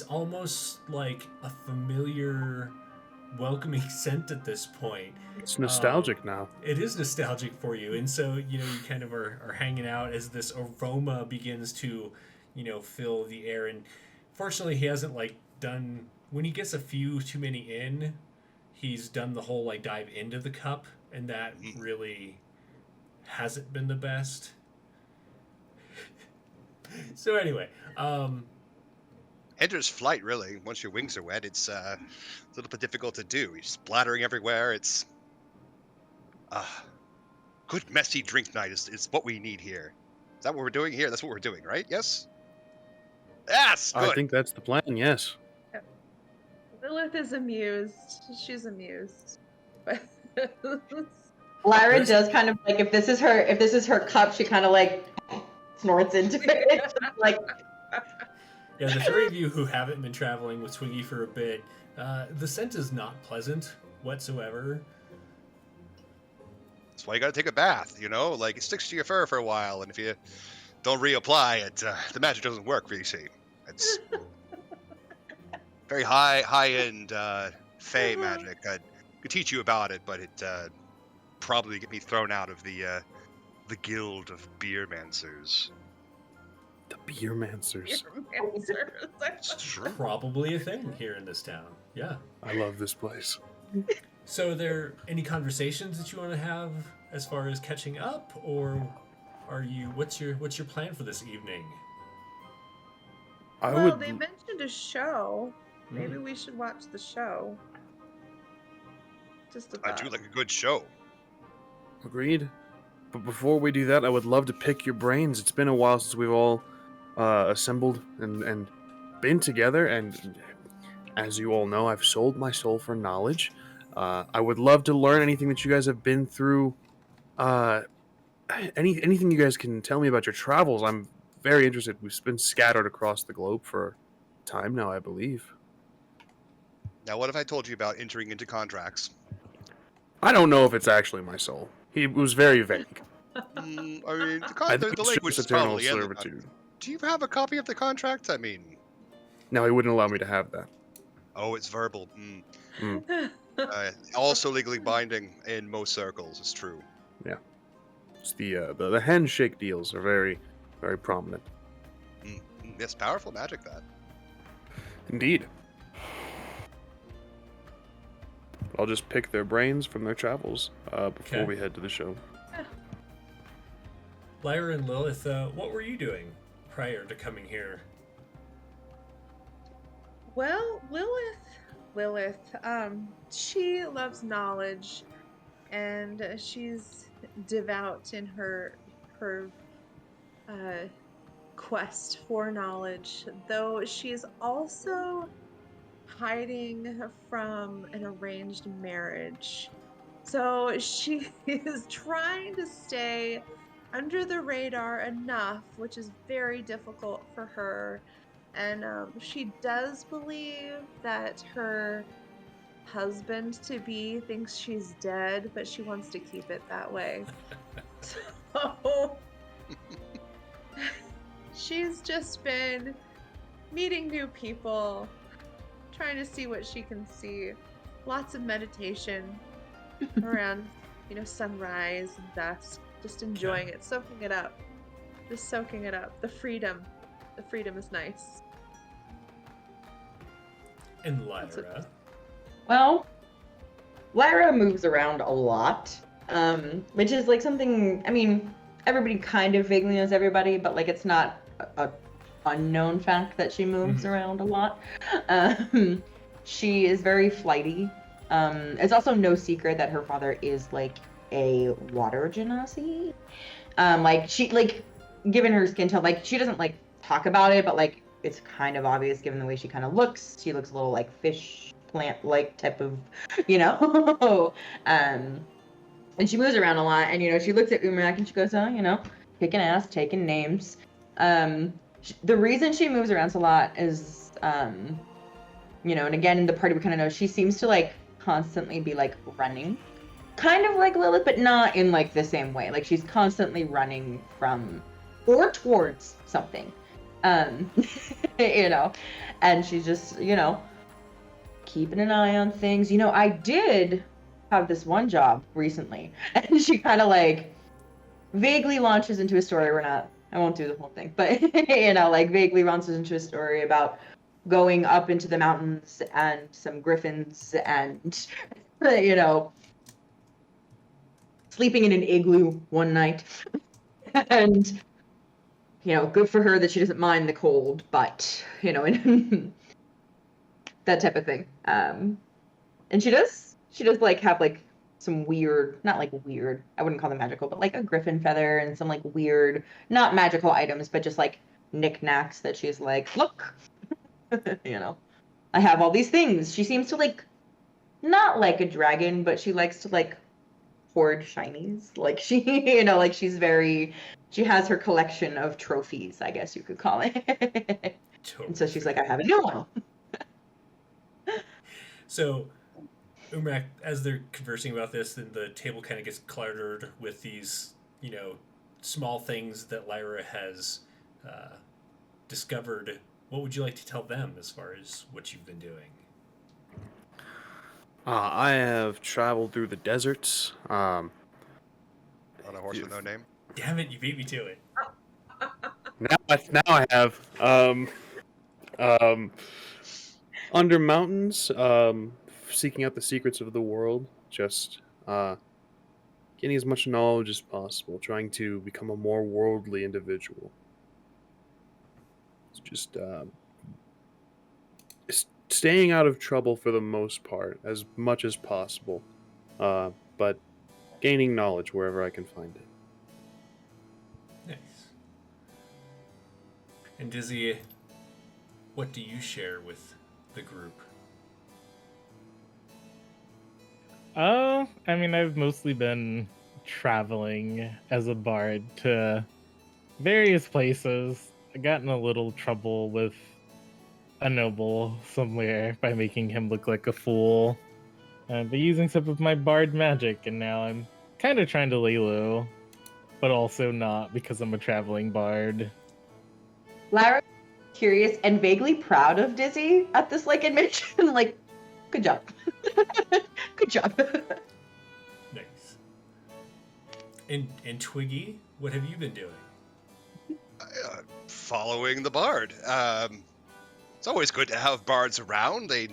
almost like a familiar, welcoming scent at this point. It's nostalgic now. It is nostalgic for you, and so you kind of are hanging out as this aroma begins to fill the air. And fortunately, he hasn't done, when he gets a few too many in, he's done the whole dive into the cup, and that really hasn't been the best. So anyway, Ender's flight, really. Once your wings are wet, it's a little bit difficult to do. You're splattering everywhere. It's good messy drink night is what we need here. Is that what we're doing here? That's what we're doing, right? Yes? Yes! Good! I think that's the plan, yes. Lilith is amused. She's amused. Lyra does kind of if this is her cup, she kind of snorts into it. Yeah, the three of you who haven't been traveling with Twiggy for a bit, the scent is not pleasant whatsoever. That's why you gotta take a bath, it sticks to your fur for a while, and if you don't reapply it, the magic doesn't work, you see. It's very high-end fey magic. I could teach you about it, but it probably get me thrown out of the guild of beermancers. The Beermancers. It's true. Probably a thing here in this town. Yeah. I love this place. So are there any conversations that you want to have as far as catching up, or what's your plan for this evening? They mentioned a show. Maybe we should watch the show. Just a I thought. do like a good show. Agreed. But before we do that, I would love to pick your brains. It's been a while since we've all assembled and been together, and as you all know, I've sold my soul for knowledge. I would love to learn anything that you guys have been through. Anything you guys can tell me about your travels. I'm very interested. We've been scattered across the globe for time now, I believe. Now, what if I told you about entering into contracts? I don't know if it's actually my soul. He was very vague. I mean, the I think language it's is eternal probably in the servitude. Do you have a copy of the contract? I mean... No, he wouldn't allow me to have that. Oh, it's verbal. Also legally binding in most circles, it's true. Yeah. It's the handshake deals are very, very prominent. It's powerful magic, that. Indeed. I'll just pick their brains from their travels before we head to the show. Lyra and Lilith, what were you doing prior to coming here? Well, Lilith, she loves knowledge, and she's devout in her uh, quest for knowledge, though she's also hiding from an arranged marriage. So she is trying to stay under the radar enough, which is very difficult for her. And she does believe that her husband to be thinks she's dead, but she wants to keep it that way. So she's just been meeting new people, trying to see what she can see. Lots of meditation around, sunrise and dusk. Just enjoying it, soaking it up. Just soaking it up. The freedom is nice. And Lyra. Well, Lyra moves around a lot, which is like something, I mean, everybody kind of vaguely knows everybody, but like it's not a unknown fact that she moves around a lot. She is very flighty. It's also no secret that her father is like a water genasi. Given her skin tone, like she doesn't like talk about it, but like it's kind of obvious given the way she kind of looks. She looks a little like fish plant-like type of, and she moves around a lot, and she looks at Umrak and she goes, kicking ass, taking names. The reason she moves around so lot is, and again in the party we kind of know she seems to like constantly be like running, kind of like Lilith, but not in like the same way. Like she's constantly running from or towards something, and she's just keeping an eye on things. I did have this one job recently, and she kind of like vaguely launches into a story. I won't do the whole thing, but like vaguely launches into a story about going up into the mountains and some griffins and sleeping in an igloo one night. And good for her that she doesn't mind the cold, but that type of thing. And she does like have like some weird, not like weird, I wouldn't call them magical, but like a griffin feather and some like weird, not magical items, but just like knickknacks that she's like, look, I have all these things. She seems to like, not like a dragon, but she likes to like hoard shinies. Like she, she has her collection of trophies, I guess you could call it. And so she's like, I have a new one. So, Umrak, as they're conversing about this, then the table kind of gets cluttered with these, small things that Lyra has discovered. What would you like to tell them as far as what you've been doing? I have traveled through the deserts. On a horse with no name. Damn it, you beat me to it. Now I have. Under mountains, seeking out the secrets of the world, just getting as much knowledge as possible, trying to become a more worldly individual. It's just staying out of trouble for the most part, as much as possible, but gaining knowledge wherever I can find it. Nice. And Dizzy, what do you share with the group? I mean, I've mostly been traveling as a bard to various places. I got in a little trouble with a noble somewhere by making him look like a fool, by using some of my bard magic, and now I'm kind of trying to lay low, but also not because I'm a traveling bard. Lyra, curious and vaguely proud of Dizzy at this like admission. Like, good job. Good job. Nice. And Twiggy, what have you been doing? Following the bard. It's always good to have bards around. They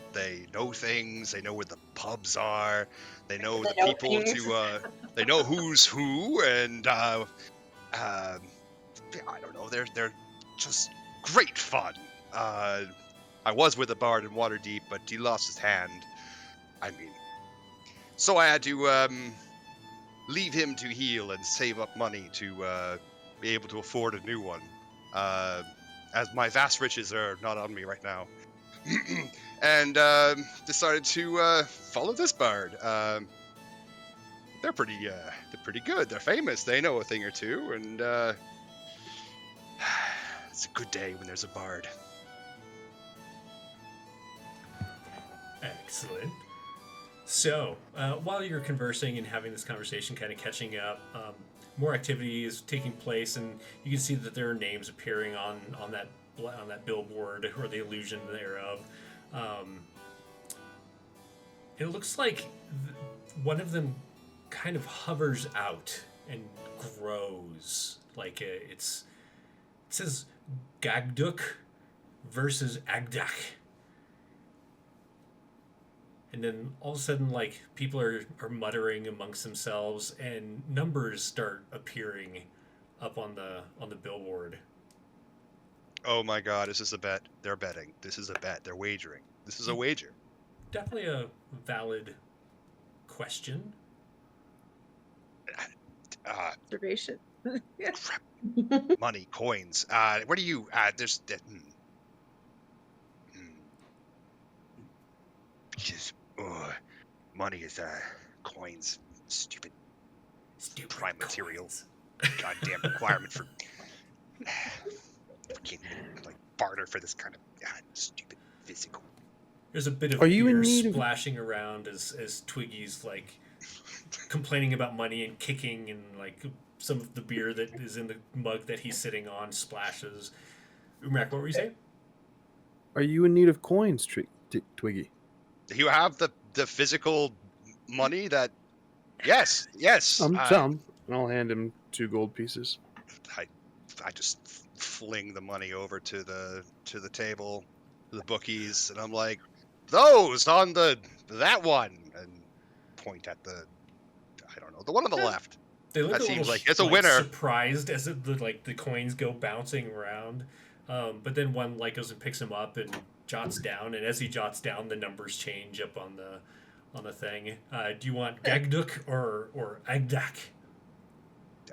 know things. They know where the pubs are. They know the people things. They know who's who, and I don't know. They're just great fun. I was with a bard in Waterdeep, but he lost his hand. I mean, so I had to leave him to heal and save up money to be able to afford a new one. As my vast riches are not on me right now. And decided to follow this bard. They're pretty good. They're famous. They know a thing or two, and it's a good day when there's a bard. Excellent. So, while you're conversing and having this conversation, kind of catching up, more activity is taking place, and you can see that there are names appearing on that billboard, or the illusion thereof. It looks like one of them kind of hovers out and grows. Like it says Gagduk versus Agdak. And then all of a sudden, like, people are muttering amongst themselves, and numbers start appearing up on the billboard. Oh my god, is this a bet? They're betting. This is a bet. They're wagering. This is a wager. Definitely a valid question. Observation. Yeah. Money, coins. Where do you? There's. Just, money is coins. Stupid prime material. Goddamn requirement for. Can't even like barter for this kind of stupid physical. There's a bit of Are you in beer need of- splashing around as Twiggy's like complaining about money and kicking, and like some of the beer that is in the mug that he's sitting on splashes. Umrak, what were you saying? Are you in need of coins, Twiggy? Do you have the physical money that? Yes. Some, and I'll hand him 2 gold pieces. I just fling the money over to the table, the bookies, and I'm like, those on that one, and point at the one on the left. They look That a seems little like it's a winner. surprised as the coins go bouncing around, but then one like goes and picks him up and jots down, and as he jots down, the numbers change up on the thing. Do you want Gagduk or Agdak?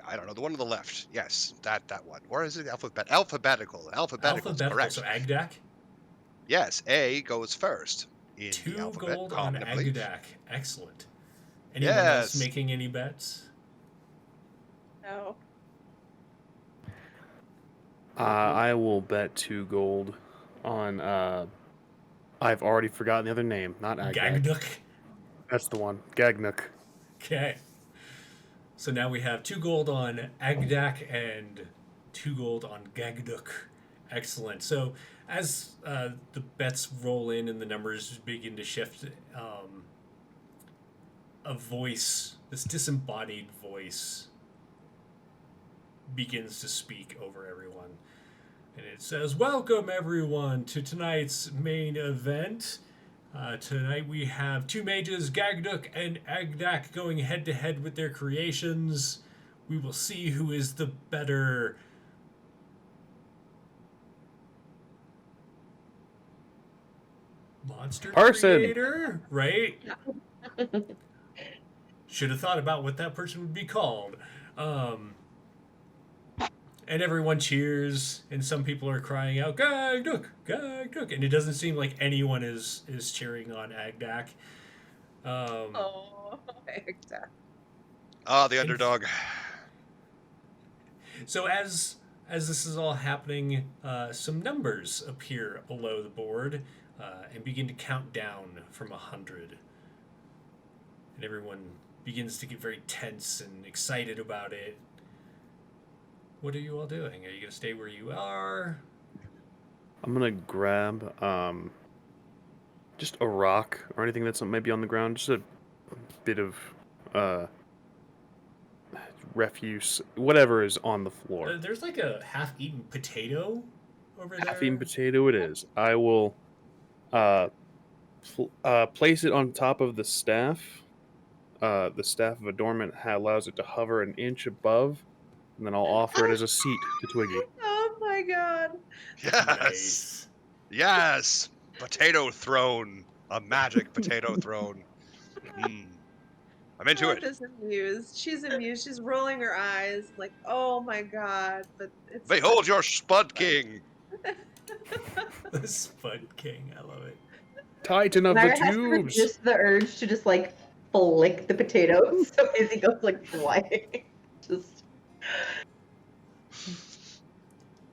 I don't know, the one on the left. Yes, that one. Or is it alphabetical? Alphabetical is correct. So Agdak. Yes, A goes first in 2 the alphabet. gold on common, I believe. Agdak. Excellent. Anyone else Yes. making any bets? No. I will bet 2 gold on. I've already forgotten the other name. Not Agdak. Gagduk. That's the one. Gagnuk. Okay. So now we have 2 gold on Agdak and 2 gold on Gagduk. Excellent. So as the bets roll in and the numbers begin to shift, a voice, this disembodied voice, begins to speak over everyone. And it says, "Welcome everyone to tonight's main event. Tonight we have 2 mages, Gagduk and Agdak, going head to head with their creations. We will see who is the better monster Person. creator, right? Should have thought about what that person would be called. And everyone cheers, and some people are crying out, Gagduk, Gagduk, and it doesn't seem like anyone is cheering on Agdak. Exactly. The underdog. So as this is all happening, some numbers appear below the board and begin to count down from 100. And everyone begins to get very tense and excited about it. What are you all doing? Are you going to stay where you are? I'm gonna grab just a rock or anything that's maybe on the ground, just a bit of refuse, whatever is on the floor. There's like a half-eaten potato over there. Half-eaten potato it is. I will place it on top of the staff. The staff of adornment allows it to hover an inch above, and then I'll offer it as a seat to Twiggy. Oh my god. Yes. Nice. Yes. potato throne. A magic potato throne. I'm into it. Is amused. She's amused. She's rolling her eyes like, oh my god. But it's Behold your Spud King. The Spud King. I love it. Titan of the Lyra has to tubes. resist the urge to just like flick the potatoes, so Izzy goes like flying. Just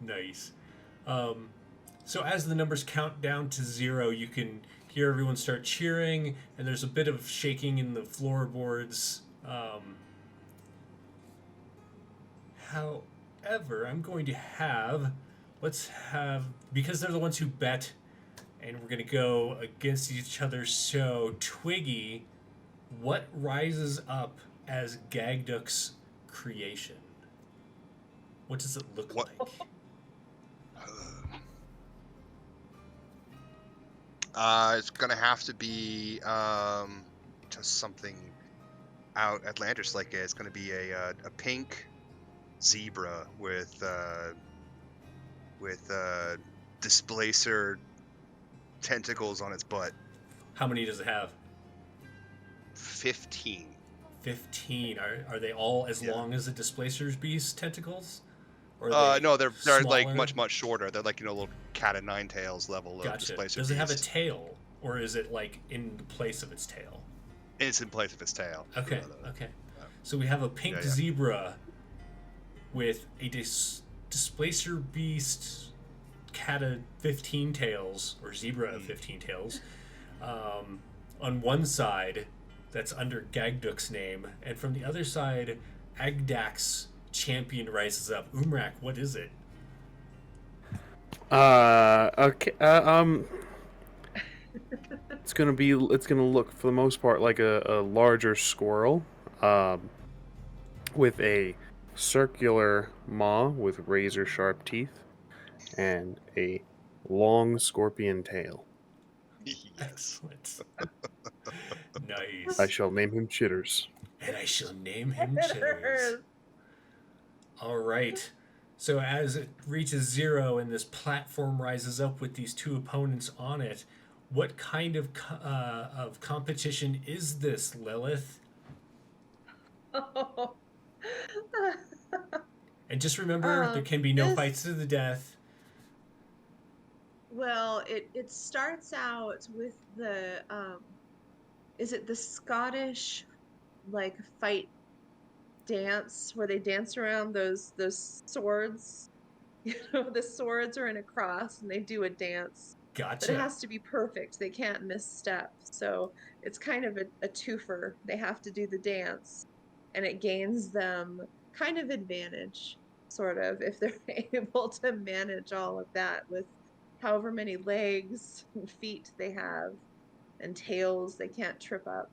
Nice. So as the numbers count down to 0, you can hear everyone start cheering, and there's a bit of shaking in the floorboards. However, I'm going to let's have, because they're the ones who bet, and we're going to go against each other, so Twiggy, what rises up as Gagduck's creation? What does it look What- like? It's gonna have to be just something out Atlantis like it. It's gonna be a pink zebra with displacer tentacles on its butt. How many does it have? 15. 15. Are they all as Yeah. long as the Displacer's Beast tentacles? Or No, they're like smaller? much shorter. They're like little cat of nine tails level of Gotcha. displacer. Does it have a beast. tail, or is it like in place of its tail? It's in place of its tail. Okay. Okay. So we have a pink Yeah. zebra with a Displacer Beast cat of 15 tails, or zebra of 15 tails, on one side. That's under Gagduck's name, and from the other side, Agdak's champion rises up. Umrak, what is it? Okay. It's gonna look for the most part like a larger squirrel, with a circular maw with razor sharp teeth, and a long scorpion tail. Yes. Excellent. Nice. I shall name him Chitters. And I shall name him Chitters. All right. So as it reaches 0 and this platform rises up with these two opponents on it, what kind of competition is this, Lilith? And just remember, there can be no this- fights to the death. Well, it starts out with the is it the Scottish like fight dance where they dance around those swords? You know, the swords are in a cross and they do a dance. But Gotcha. it has to be perfect. They can't misstep. So it's kind of a twofer. They have to do the dance, and it gains them kind of advantage, sort of, if they're able to manage all of that with however many legs and feet they have and tails they can't trip up.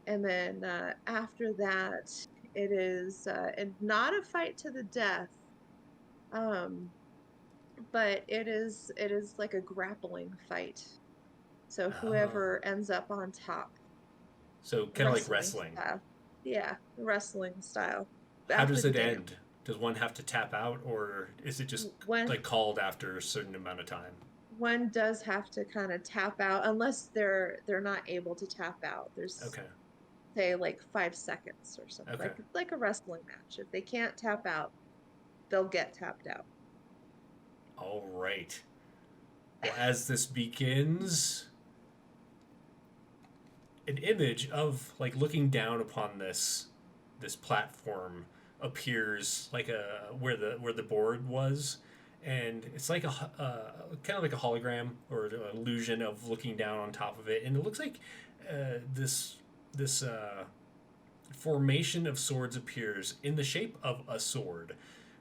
And then after that, it is not a fight to the death, but it is like a grappling fight. So whoever ends up on top. So kind of like wrestling. Style. Yeah, wrestling style. How After does the it dance. end? Does one have to tap out, or is it just When like called after a certain amount of time? one does have to kind of tap out, unless they're not able to tap out. There's Okay. say like 5 seconds or something, Okay. like a wrestling match. If they can't tap out, they'll get tapped out. All right. Well, as this begins, an image of like looking down upon this platform appears, like where the board was, and it's like a kind of like a hologram or an illusion of looking down on top of it, and it looks like this formation of swords appears in the shape of a sword.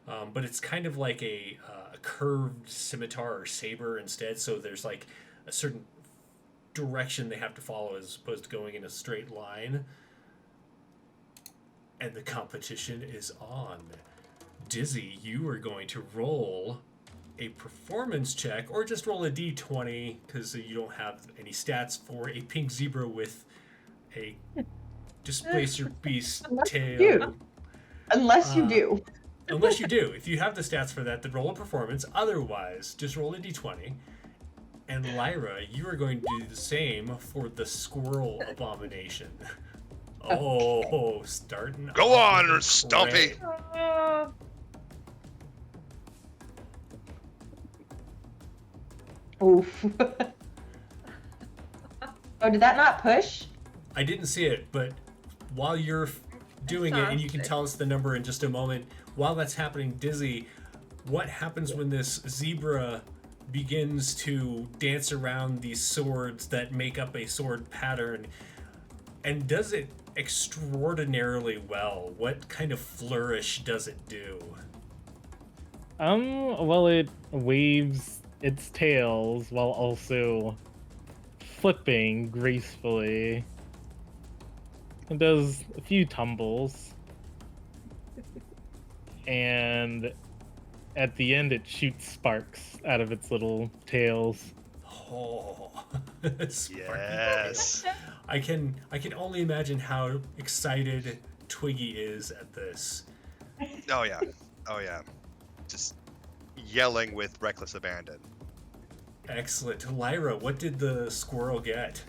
But it's kind of like a curved scimitar or saber instead. So there's like a certain direction they have to follow as opposed to going in a straight line. And the competition is on. Dizzy, you are going to roll a performance check, or just roll a d20 because you don't have any stats for a pink zebra with a displacer beast Unless you tail. do. Unless you Uh, do. Unless you do. If you have the stats for that, then roll a performance. Otherwise, just roll a d20. And Lyra, you are going to do the same for the squirrel abomination. Oh, starting. Go off on, with a Stumpy. crit. Oof. Oh, did that not push? I didn't see it, but while you're doing it, and you can Exhausting. tell us the number in just a moment, while that's happening, Dizzy, what happens when this zebra begins to dance around these swords that make up a sword pattern, and does it extraordinarily well? What kind of flourish does it do? Well, it waves its tails while also flipping gracefully. It does a few tumbles. And at the end, it shoots sparks out of its little tails. Oh, sparky Yes. tail. I can only imagine how excited Twiggy is at this. Oh yeah. Oh yeah. Just yelling with reckless abandon. Excellent. Lyra, what did the squirrel get?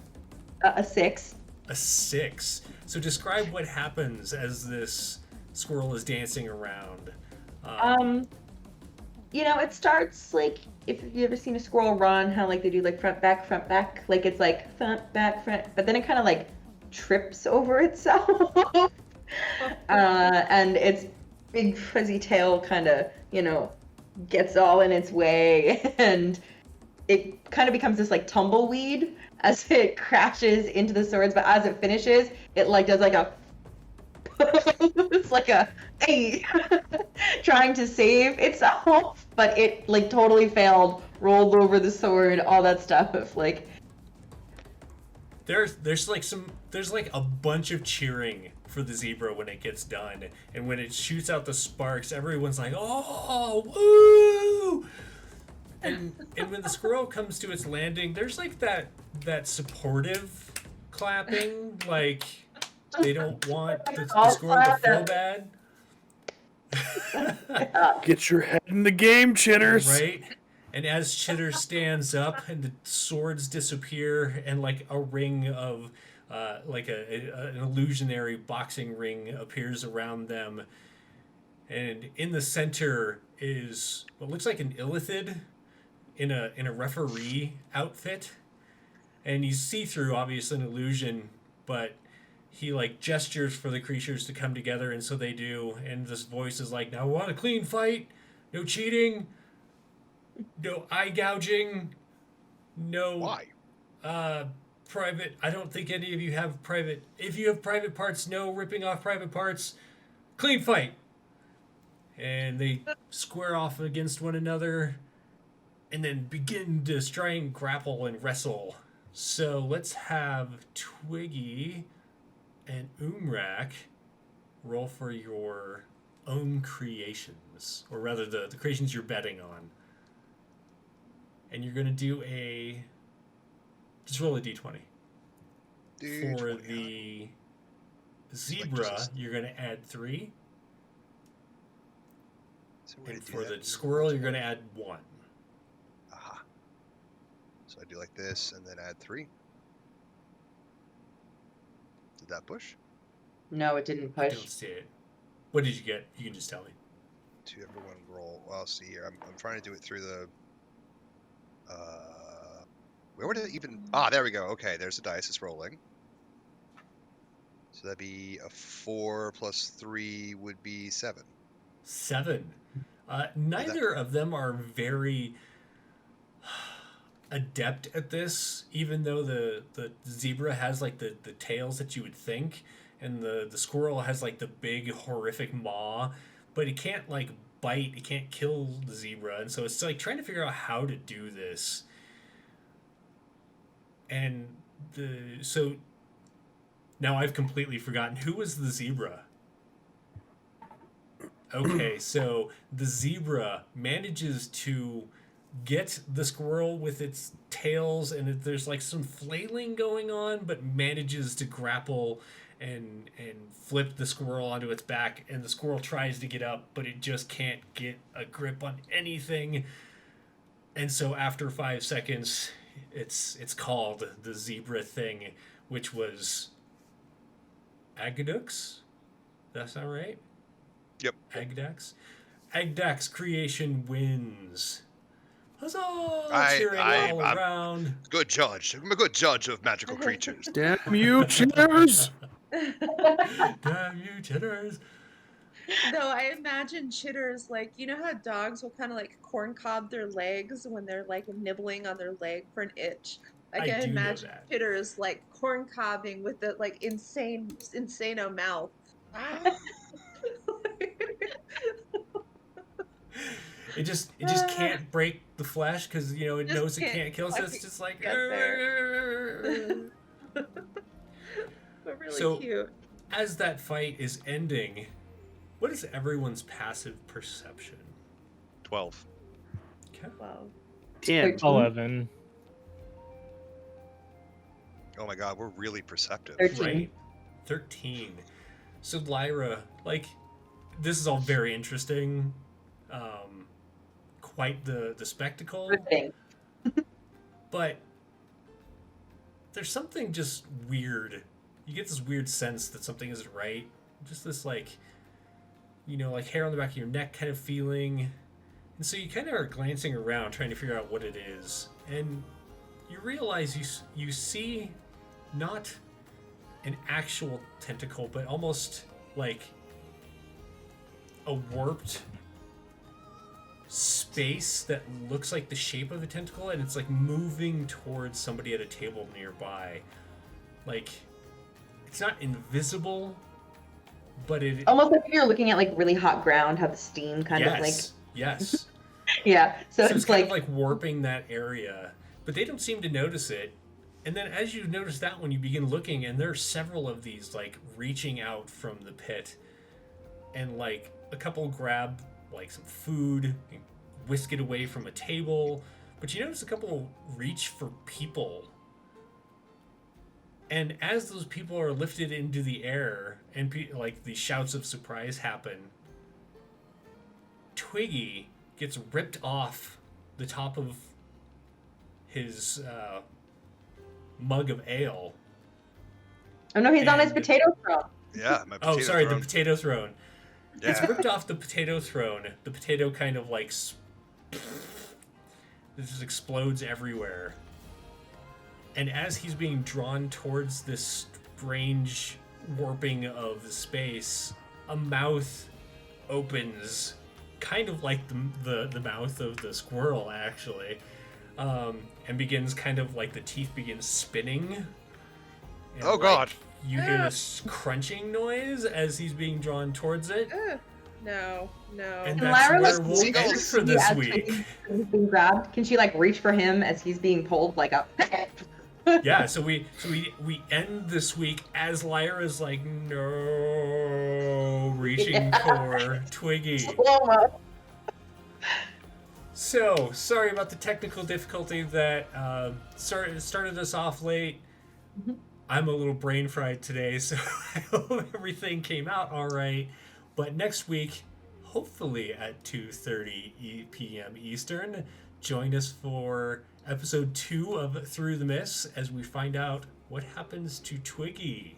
A 6. A 6. So describe what happens as this squirrel is dancing around. It starts like if you ever seen a squirrel run, how like they do like front back, like it's like front back, but then it kind of like trips over itself, and its big fuzzy tail kind of gets all in its way, and it kind of becomes this like tumbleweed as it crashes into the swords. But as it finishes, it like does like a it's like a hey trying to save itself, but it like totally failed, rolled over the sword, all that stuff. Like There's like a bunch of cheering for the zebra when it gets done, and when it shoots out the sparks, everyone's like, "Oh, woo!" And when the squirrel comes to its landing, there's like that supportive clapping, like they don't want the squirrel to feel bad. Get your head in the game, Chitters. Right? And as Chitter stands up and the swords disappear and like a ring of like an illusionary boxing ring appears around them, and in the center is what looks like an illithid in a referee outfit, and he's see-through, obviously an illusion, but he like gestures for the creatures to come together, and so they do. And this voice is like, "Now, want a clean fight? No cheating, no eye gouging, no Why? private. I don't think any of you have private. If you have private parts, no ripping off private parts. Clean fight." And they square off against one another, and then begin to try and grapple and wrestle. So let's have Twiggy and Umrak roll for your own creations, or rather the creations you're betting on. And you're going to do just roll a d20. For the zebra, you're going to add 3. And for the squirrel, you're going to add 1. Aha. So I do like this and then add 3. Did that push? no, it didn't I push. don't see it. What did you get? You can just tell me. To everyone roll. Well, I'll see here. I'm trying to do it through the. Where would it even? Ah, there we go. Okay, there's the dice. It's rolling. So that'd be a 4 plus 3 would be 7. 7. Neither of them are very adept at this, even though the zebra has like the tails that you would think, and the squirrel has like the big horrific maw, but it can't like bite, it can't kill the zebra, and so it's like trying to figure out how to do this. And so now I've completely forgotten who was the zebra. Okay, so the zebra manages to get the squirrel with its tails, and there's like some flailing going on, but manages to grapple and flip the squirrel onto its back, and the squirrel tries to get up, but it just can't get a grip on anything. And so after 5 seconds, it's called the zebra thing, which was Agdux. That sound right? Yep. Agdax creation wins. Huzzah! Cheering all I'm around. good judge. I'm a good judge of magical creatures. Damn you, chitters! Damn you, chitters. Though I imagine chitters, like, you know how dogs will kind of like corn cob their legs when they're like nibbling on their leg for an itch? Like, I I do know imagine that. chitters like corn cobbing with the like insano mouth. It just can't break the flesh because it Just knows it can't can't kill. So it's fucking just like. get there. But really So- cute. As that fight is ending, what is everyone's passive perception? 12. Okay. Wow. 10. 11. Oh my god, we're really perceptive. 13. Right. 13. So Lyra, like, this is all very interesting. Quite the spectacle. Good thing. But there's something just weird. You get this weird sense that something isn't right. Just this like hair on the back of your neck kind of feeling. And so you kind of are glancing around trying to figure out what it is. And you realize you see not an actual tentacle, but almost like a warped space that looks like the shape of a tentacle, and it's like moving towards somebody at a table nearby. Like, it's not invisible, but it Almost like if you're looking at like really hot ground, how the steam kind of like yes. yeah. So, So it's kind like, of like warping that area, but they don't seem to notice it. And then as you notice that one, you begin looking, and there are several of these like reaching out from the pit, and like a couple grab like some food and whisk it away from a table, but you notice a couple reach for people. And as those people are lifted into the air and like the shouts of surprise happen, Twiggy gets ripped off the top of his mug of ale. oh no, he's on his and- potato throne. Yeah, my potato Oh, sorry, throne. the potato throne. It's Yeah. ripped off the potato throne. The potato kind of like it just explodes everywhere. And as he's being drawn towards this strange warping of the space, a mouth opens, kind of like the mouth of the squirrel, actually, and begins kind of like the teeth begin spinning. And, Oh, God. You hear this crunching noise as he's being drawn towards it. No. And Can that's Lyra where like we'll reach end seagulls for for this as week. He's being grabbed? Can she like reach for him as he's being pulled like up? Yeah, so we end this week as Lyra's like, no, reaching for Twiggy. Slow-mo. So sorry about the technical difficulty that started us off late. I'm a little brain fried today, so I hope everything came out all right. But next week, hopefully at 2:30 p.m. Eastern, join us for episode 2 of Through the Mist as we find out what happens to Twiggy.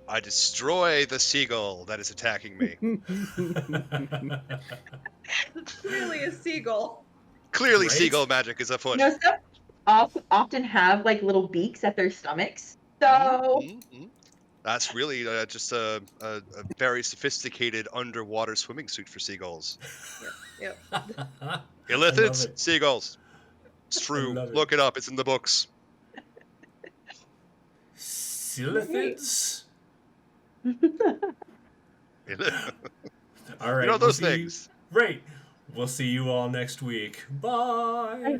I destroy the seagull that is attacking me. Really a seagull. Clearly, Right? seagull magic is afoot. You know, stuff often have like little beaks at their stomachs. So Mhm. That's really just a very sophisticated underwater swimming suit for seagulls. Yep. I love Illithids, it. seagulls. It's true. love it. Look it up. It's in the books. Silithids? you All right. know we'll those see you- things. Right. We'll see you all next week. Bye. I